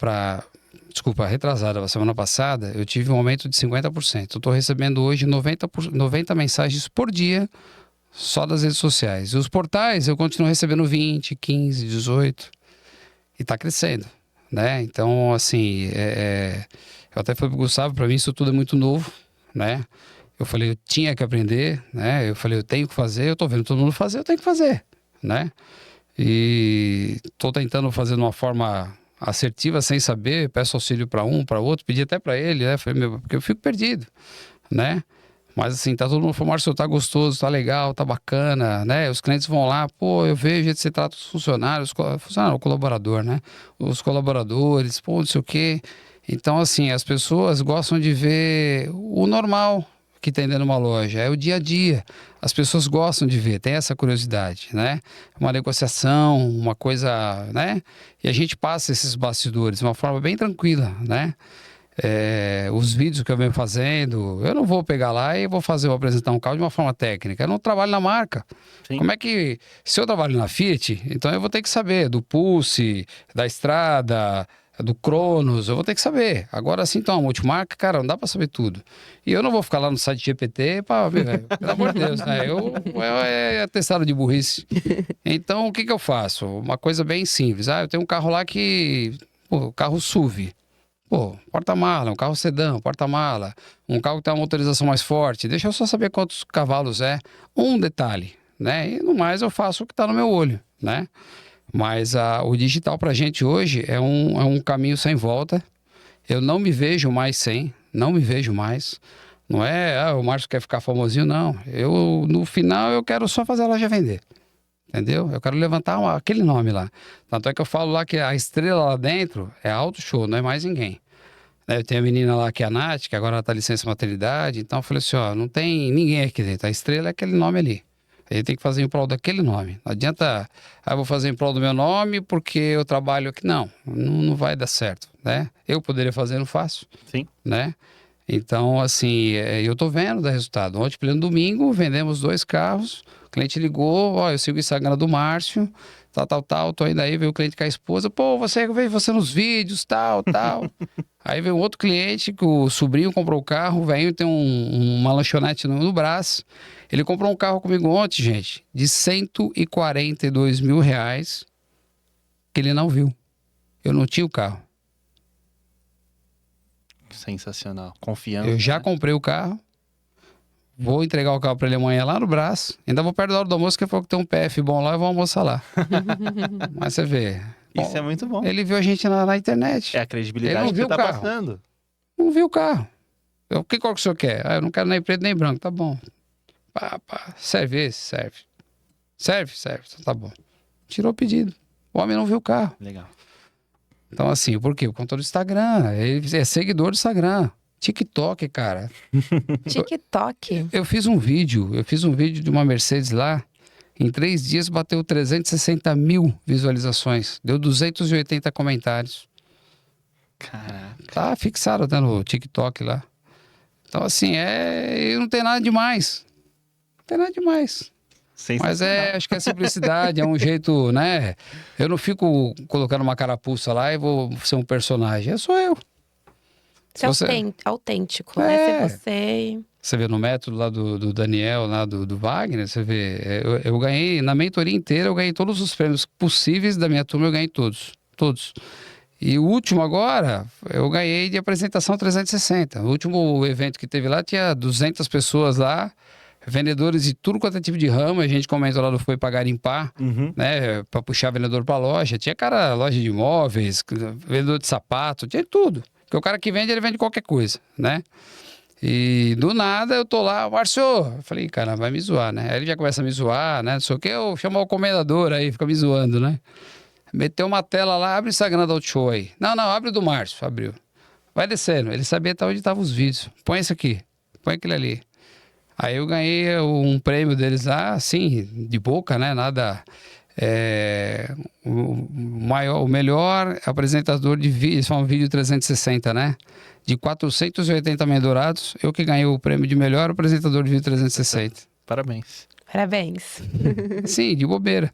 retrasada, da semana passada, eu tive um aumento de 50%. Eu estou recebendo hoje 90 mensagens por dia só das redes sociais. E os portais eu continuo recebendo 20, 15, 18 e está crescendo, né? Então, assim, eu até falei pro Gustavo, para mim isso tudo é muito novo, né? Eu falei, eu tinha que aprender, né? Eu falei, eu tenho que fazer, eu tô vendo todo mundo fazer, eu tenho que fazer, né? E tô tentando fazer de uma forma assertiva, sem saber, peço auxílio para um, para outro, pedi até para ele, né? Falei, porque eu fico perdido, né? Mas assim, tá todo mundo falando, Márcio, tá gostoso, tá legal, tá bacana, né? Os clientes vão lá, pô, eu vejo o jeito que você trata os funcionários, o colaborador, né? Os colaboradores, pô, não sei o quê. Então, assim, as pessoas gostam de ver o normal que tem dentro de uma loja, é o dia a dia. As pessoas gostam de ver, tem essa curiosidade, né? Uma negociação, uma coisa, né? E a gente passa esses bastidores de uma forma bem tranquila, né? Os vídeos que eu venho fazendo, eu não vou pegar lá e vou apresentar um carro de uma forma técnica. Eu não trabalho na marca. Sim. Como é que... Se eu trabalho na Fiat, então eu vou ter que saber do Pulse, da Estrada, do Cronos, eu vou ter que saber. Agora sim, então, a multimarca, cara, não dá pra saber tudo. E eu não vou ficar lá no site GPT pra ver, pelo amor de Deus, né? É atestado de burrice. Então, o que eu faço? Uma coisa bem simples. Eu tenho um carro lá que... carro SUV. Porta-mala, um carro sedã, porta-mala, um carro que tem uma motorização mais forte. Deixa eu só saber quantos cavalos é. Um detalhe, né? E no mais eu faço o que tá no meu olho, né? Mas o digital pra gente hoje é um caminho sem volta. Eu não me vejo mais não me vejo mais. Não é, o Márcio quer ficar famosinho, não. No final, eu quero só fazer a loja vender. Entendeu? Eu quero levantar aquele nome lá. Tanto é que eu falo lá que a estrela lá dentro é a AutoShow, não é mais ninguém. Eu tenho a menina lá que é a Nath, que agora ela tá licença maternidade. Então eu falei assim, não tem ninguém aqui dentro. A estrela é aquele nome ali. A gente tem que fazer em prol daquele nome. Não adianta, eu vou fazer em prol do meu nome porque eu trabalho aqui. Não vai dar certo, né? Eu poderia fazer, não faço. Sim. Né? Então, assim, eu tô vendo o resultado. Ontem, pleno domingo, vendemos 2 carros. O cliente ligou, eu sigo o Instagram do Márcio, tal, tô indo aí, veio o cliente com a esposa, eu vejo você nos vídeos, tal. Aí veio um outro cliente, que o sobrinho comprou o carro, o velhinho tem uma lanchonete no Brás. Ele comprou um carro comigo ontem, gente, de R$142 mil, que ele não viu. Eu não tinha o carro. Sensacional. Confiança. Eu já comprei o carro. Vou entregar o carro para ele amanhã lá no Brás. Ainda vou perto da hora do almoço, que falou que tem um PF bom lá, eu vou almoçar lá. Mas você vê. Isso é muito bom. Ele viu a gente na internet. É a credibilidade que você tá passando. Não viu o carro. Que cor que o senhor quer? Eu não quero nem preto nem branco. Tá bom. Serve esse? Serve. Serve? Tá bom. Tirou o pedido. O homem não viu o carro. Legal. Então, assim, por quê? Por conta do Instagram. Ele é seguidor do Instagram. TikTok, cara. TikTok? Eu fiz um vídeo de uma Mercedes lá. Em 3 dias bateu 360 mil visualizações. Deu 280 comentários. Caraca. Tá fixado até no TikTok lá. Então, assim, não tem nada demais. Não tem nada demais. Mas acho que a simplicidade é um jeito, né? Eu não fico colocando uma carapuça lá e vou ser um personagem. Sou eu. Você é autêntico, né? Ser você. Você vê no método lá do Daniel, lá do Wagner, você vê. Eu ganhei, na mentoria inteira, eu ganhei todos os prêmios possíveis da minha turma, eu ganhei todos. Todos. E o último agora, eu ganhei de apresentação 360. O último evento que teve lá tinha 200 pessoas lá, vendedores de tudo quanto é tipo de ramo. A gente comentou lá do Foi pra Garimpar, né? Pra puxar vendedor pra loja. Tinha cara, loja de imóveis, vendedor de sapato, tinha tudo. Porque o cara que vende, ele vende qualquer coisa, né? E do nada eu tô lá, Márcio, eu falei, cara, vai me zoar, né? Aí ele já começa a me zoar, né? Não sei o que, eu chamo o comendador aí, fica me zoando, né? Meteu uma tela lá, abre o Instagram do Outshow aí. Não, abre o do Márcio, abriu. Vai descendo, ele sabia até onde estavam os vídeos. Põe esse aqui, põe aquele ali. Aí eu ganhei um prêmio deles lá, assim, de boca, né? Nada... o melhor apresentador de vídeo, eles falam vídeo 360, né? De 480 mentorados, eu que ganhei o prêmio de melhor apresentador de vídeo 360. Parabéns. Parabéns. Sim, de bobeira.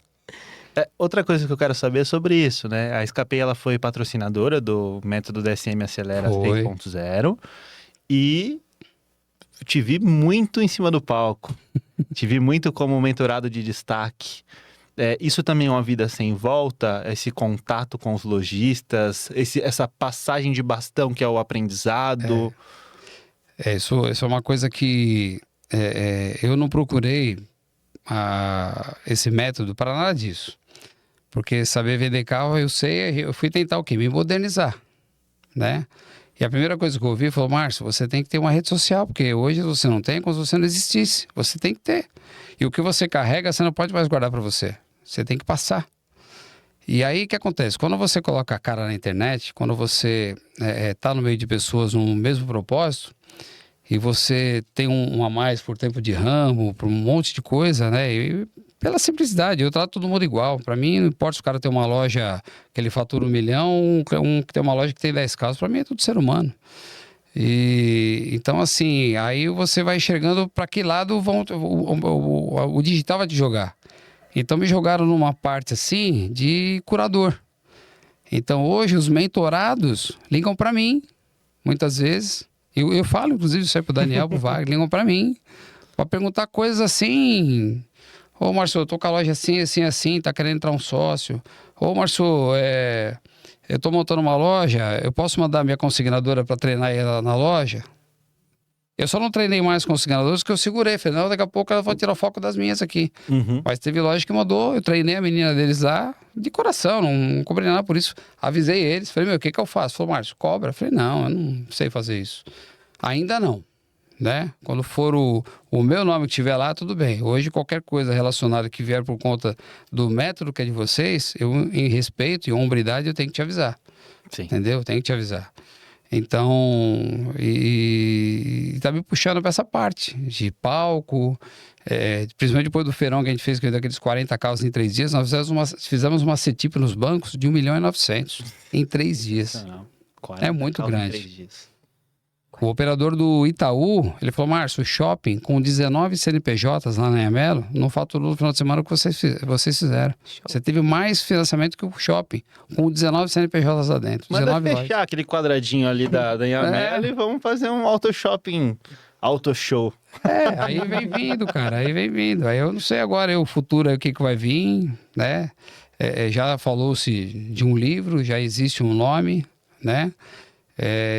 Outra coisa que eu quero saber é sobre isso, né? A Escapei, ela foi patrocinadora do método DSM Acelera 3.0 e te vi muito em cima do palco. Te vi muito como mentorado de destaque. Isso também é uma vida sem volta? Esse contato com os lojistas, essa passagem de bastão que é o aprendizado? Isso é uma coisa que eu não procurei esse método para nada disso. Porque saber vender carro, eu fui tentar o quê? Me modernizar, né? E a primeira coisa que eu ouvi foi, Márcio, você tem que ter uma rede social, porque hoje você não tem, como se você não existisse. Você tem que ter. E o que você carrega, você não pode mais guardar para você. Você tem que passar. E aí, o que acontece? Quando você coloca a cara na internet, quando você está no meio de pessoas no mesmo propósito, e você tem um a mais por tempo de ramo, por um monte de coisa, né? E pela simplicidade, eu trato todo mundo igual. Para mim, não importa se o cara tem uma loja que ele fatura 1 milhão, um que tem uma loja que tem 10 casas, para mim é tudo ser humano. E então, assim, aí você vai enxergando para que lado o digital vai te jogar. Então, me jogaram numa parte, assim, de curador. Então, hoje, os mentorados ligam para mim, muitas vezes. Eu falo, inclusive, isso aí pro Daniel, pro Wagner, ligam para mim, para perguntar coisas assim... Ô, Márcio, eu tô com a loja assim, assim, assim, tá querendo entrar um sócio. Ô, Márcio, eu tô montando uma loja, eu posso mandar minha consignadora para treinar ela na loja? Eu só não treinei mais consignadores que eu segurei. Falei, não, daqui a pouco ela vai tirar o foco das minhas aqui. Mas teve loja que mandou, eu treinei a menina deles lá de coração, não cobrei nada por isso. Avisei eles, falei, o que eu faço? Falou, Márcio, cobra? Falei, não, eu não sei fazer isso. Ainda não. Né? Quando for o meu nome que estiver lá, tudo bem. Hoje, qualquer coisa relacionada que vier por conta do método que é de vocês, eu, em respeito e hombridade, eu tenho que te avisar. Sim. Entendeu? Eu tenho que te avisar. Então, e tá me puxando para essa parte de palco, principalmente depois do feirão que a gente fez, daqueles 40 carros em 3 dias, nós fizemos uma CETIP nos bancos de 1.900.000 em 3 dias. É muito grande. O operador do Itaú, ele falou, Márcio, o shopping com 19 CNPJs lá na Anhanguera não faturou no final de semana o que vocês fizeram. Show. Você teve mais financiamento que o shopping, com 19 CNPJs lá dentro. Manda fechar aquele quadradinho ali da Anhanguera e vamos fazer um auto shopping, auto show. Aí vem vindo, cara, aí vem vindo. Aí eu não sei agora o futuro, o que vai vir, né? Já falou-se de um livro, já existe um nome, né?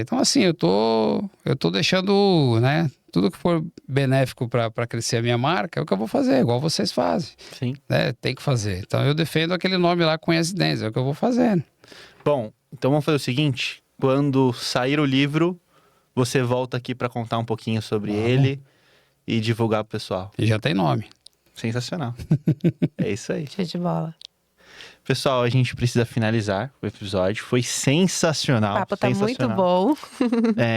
Então, assim, eu tô deixando, né, tudo que for benéfico para crescer a minha marca, é o que eu vou fazer, igual vocês fazem. Sim. Né? Tem que fazer. Então, eu defendo aquele nome lá com residência, é o que eu vou fazendo. Bom, então vamos fazer o seguinte, quando sair o livro, você volta aqui para contar um pouquinho sobre ele e divulgar pro pessoal. E já tem nome. Sensacional. É isso aí. Show de bola. Pessoal, a gente precisa finalizar o episódio. Foi sensacional. O papo tá muito bom.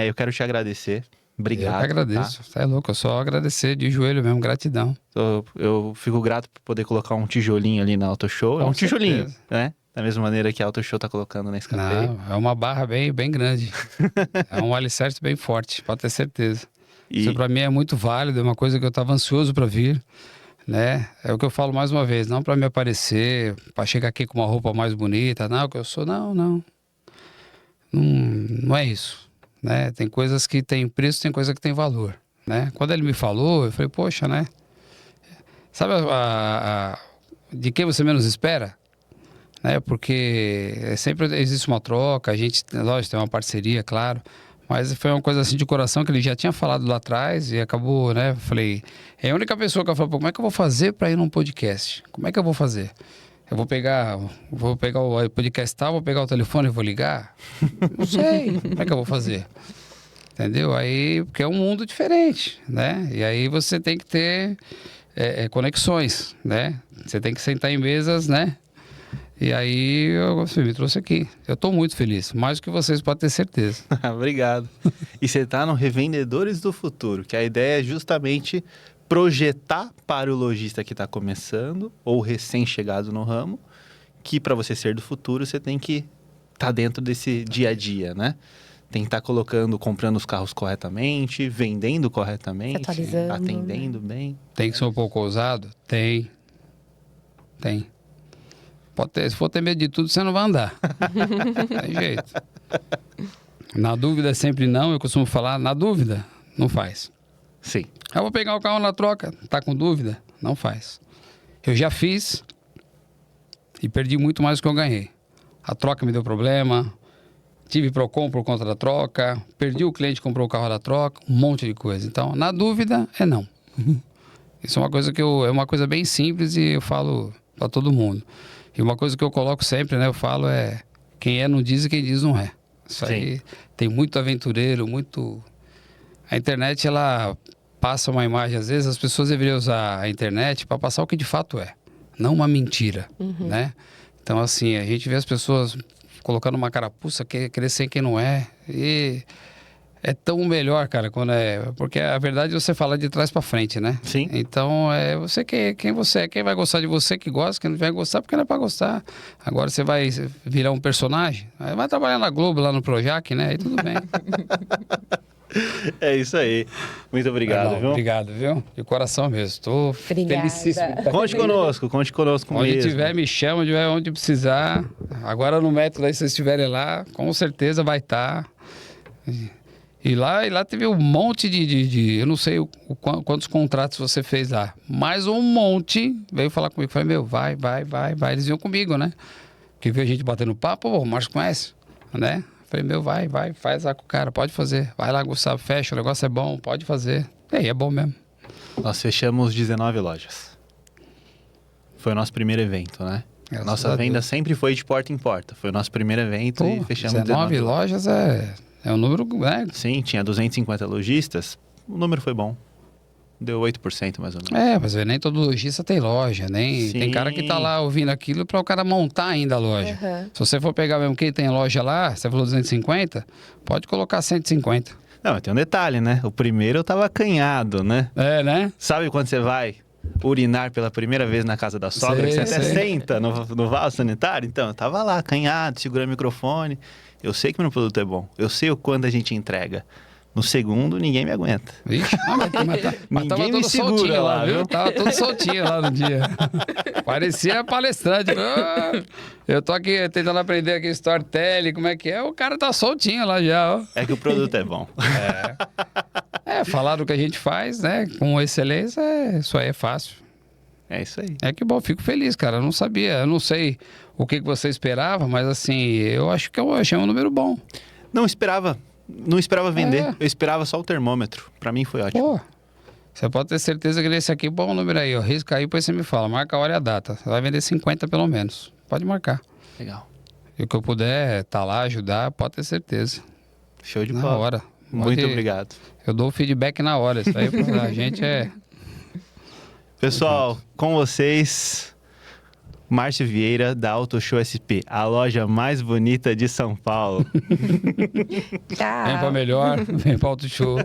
Eu quero te agradecer. Obrigado. Eu que agradeço. Tá? Você é louco, eu só agradecer de joelho mesmo, gratidão. Eu fico grato por poder colocar um tijolinho ali na Auto Show. É um tijolinho, né? Da mesma maneira que a Auto Show tá colocando na escanteio. Não, é uma barra bem grande. É um alicerce bem forte, pode ter certeza. Isso pra mim é muito válido, é uma coisa que eu tava ansioso pra vir. Né? É o que eu falo mais uma vez, não para me aparecer, para chegar aqui com uma roupa mais bonita, não, que eu sou, não é isso, né? Tem coisas que tem preço, tem coisa que tem valor, né? Quando ele me falou, eu falei, poxa, né? Sabe de quem você menos espera? Né? Porque sempre existe uma troca, a gente, lógico, tem uma parceria, claro. Mas foi uma coisa assim de coração que ele já tinha falado lá atrás e acabou, né? Falei, é a única pessoa que eu falo, como é que eu vou fazer para ir num podcast? Como é que eu vou fazer? Eu vou pegar o podcast tal, vou pegar o telefone e vou ligar? Não sei, como é que eu vou fazer? Entendeu? Aí, porque é um mundo diferente, né? E aí você tem que ter conexões, né? Você tem que sentar em mesas, né? E aí, você me trouxe aqui. Eu estou muito feliz. Mais do que vocês, pode ter certeza. Obrigado. E você está no Revendedores do Futuro, que a ideia é justamente projetar para o lojista que está começando ou recém-chegado no ramo, que para você ser do futuro, você tem que estar dentro desse dia a dia, né? Tem que estar comprando os carros corretamente, vendendo corretamente, atualizando, atendendo bem. Tem que ser um pouco ousado? Tem. Se for ter medo de tudo, você não vai andar. Tem jeito. Na dúvida é sempre não. Eu costumo falar, na dúvida, não faz. Sim. Eu vou pegar o carro na troca. Tá com dúvida? Não faz. Eu já fiz e perdi muito mais do que eu ganhei. A troca me deu problema. Tive PROCON por conta da troca. Perdi o cliente que comprou o carro da troca. Um monte de coisa. Então, na dúvida, é não. Isso é uma coisa é uma coisa bem simples e eu falo para todo mundo. E uma coisa que eu coloco sempre, né? Eu falo quem é não diz e quem diz não é. Isso Sim. aí tem muito aventureiro, muito... A internet, ela passa uma imagem, às vezes as pessoas deveriam usar a internet para passar o que de fato é. Não uma mentira, né? Então, assim, a gente vê as pessoas colocando uma carapuça, querer ser quem não é. E é tão melhor, cara, quando porque a verdade você fala de trás para frente, né? Sim. Então, você quem você é. Quem vai gostar de você que gosta, quem não vai gostar porque não é para gostar. Agora você vai virar um personagem, aí vai trabalhar na Globo, lá no Projac, né? Aí tudo bem. É isso aí. Muito obrigado, viu? Obrigado, viu? De coração mesmo. Estou felicíssimo. Conte conosco onde mesmo. tiver, me chama, onde precisar. Agora no método aí, se vocês estiverem lá, com certeza vai estar. E lá teve um monte de eu não sei quantos contratos você fez lá, mas um monte veio falar comigo. Falei, vai. Eles iam comigo, né? Porque viu a gente batendo papo, o Márcio conhece, né? Falei, vai, faz lá com o cara, pode fazer. Vai lá, Gustavo, fecha, o negócio é bom, pode fazer. E aí, é bom mesmo. Nós fechamos 19 lojas. Foi o nosso primeiro evento, né? Nossa venda sempre foi de porta em porta. Foi o nosso primeiro evento e fechamos 19 lojas é um número, né? Sim, tinha 250 lojistas. O número foi bom. Deu 8% mais ou menos. Mas nem todo lojista tem loja, nem Sim. tem cara que tá lá ouvindo aquilo para o cara montar ainda a loja. Se você for pegar mesmo quem tem loja lá, você falou 250, pode colocar 150. Não, tem um detalhe, né? O primeiro eu tava acanhado, né? Né? Sabe quando você vai urinar pela primeira vez na casa da sogra, que você até senta no vaso sanitário? Então, eu tava lá, acanhado, segurando o microfone. Eu sei que meu produto é bom. Eu sei o quanto a gente entrega. No segundo, ninguém me aguenta. Vixe, mas tava todo soltinho lá, viu? Tava todo soltinho lá no dia. Parecia palestrante. Eu tô aqui tentando aprender aqui storytelling, como é que é. O cara tá soltinho lá já, ó. É que o produto é bom. Falar do que a gente faz, né? Com excelência, isso aí é fácil. É isso aí. É que bom, fico feliz, cara. Eu não sabia, eu não sei o que você esperava, mas assim, eu acho que eu achei um número bom. Não esperava vender, eu esperava só o termômetro. Pra mim foi ótimo. Pô, você pode ter certeza que nesse aqui, bom número aí, ó, risca aí, depois você me fala, marca a hora e a data. Você vai vender 50 pelo menos, pode marcar. Legal. E o que eu puder tá lá, ajudar, pode ter certeza. Show de bola. bola. Na hora. Muito obrigado. Eu dou o feedback na hora, isso aí pra gente é... Pessoal, com vocês, Márcio Vieira, da Auto Show SP, a loja mais bonita de São Paulo. Tchau. Vem pra melhor, vem pra Auto Show.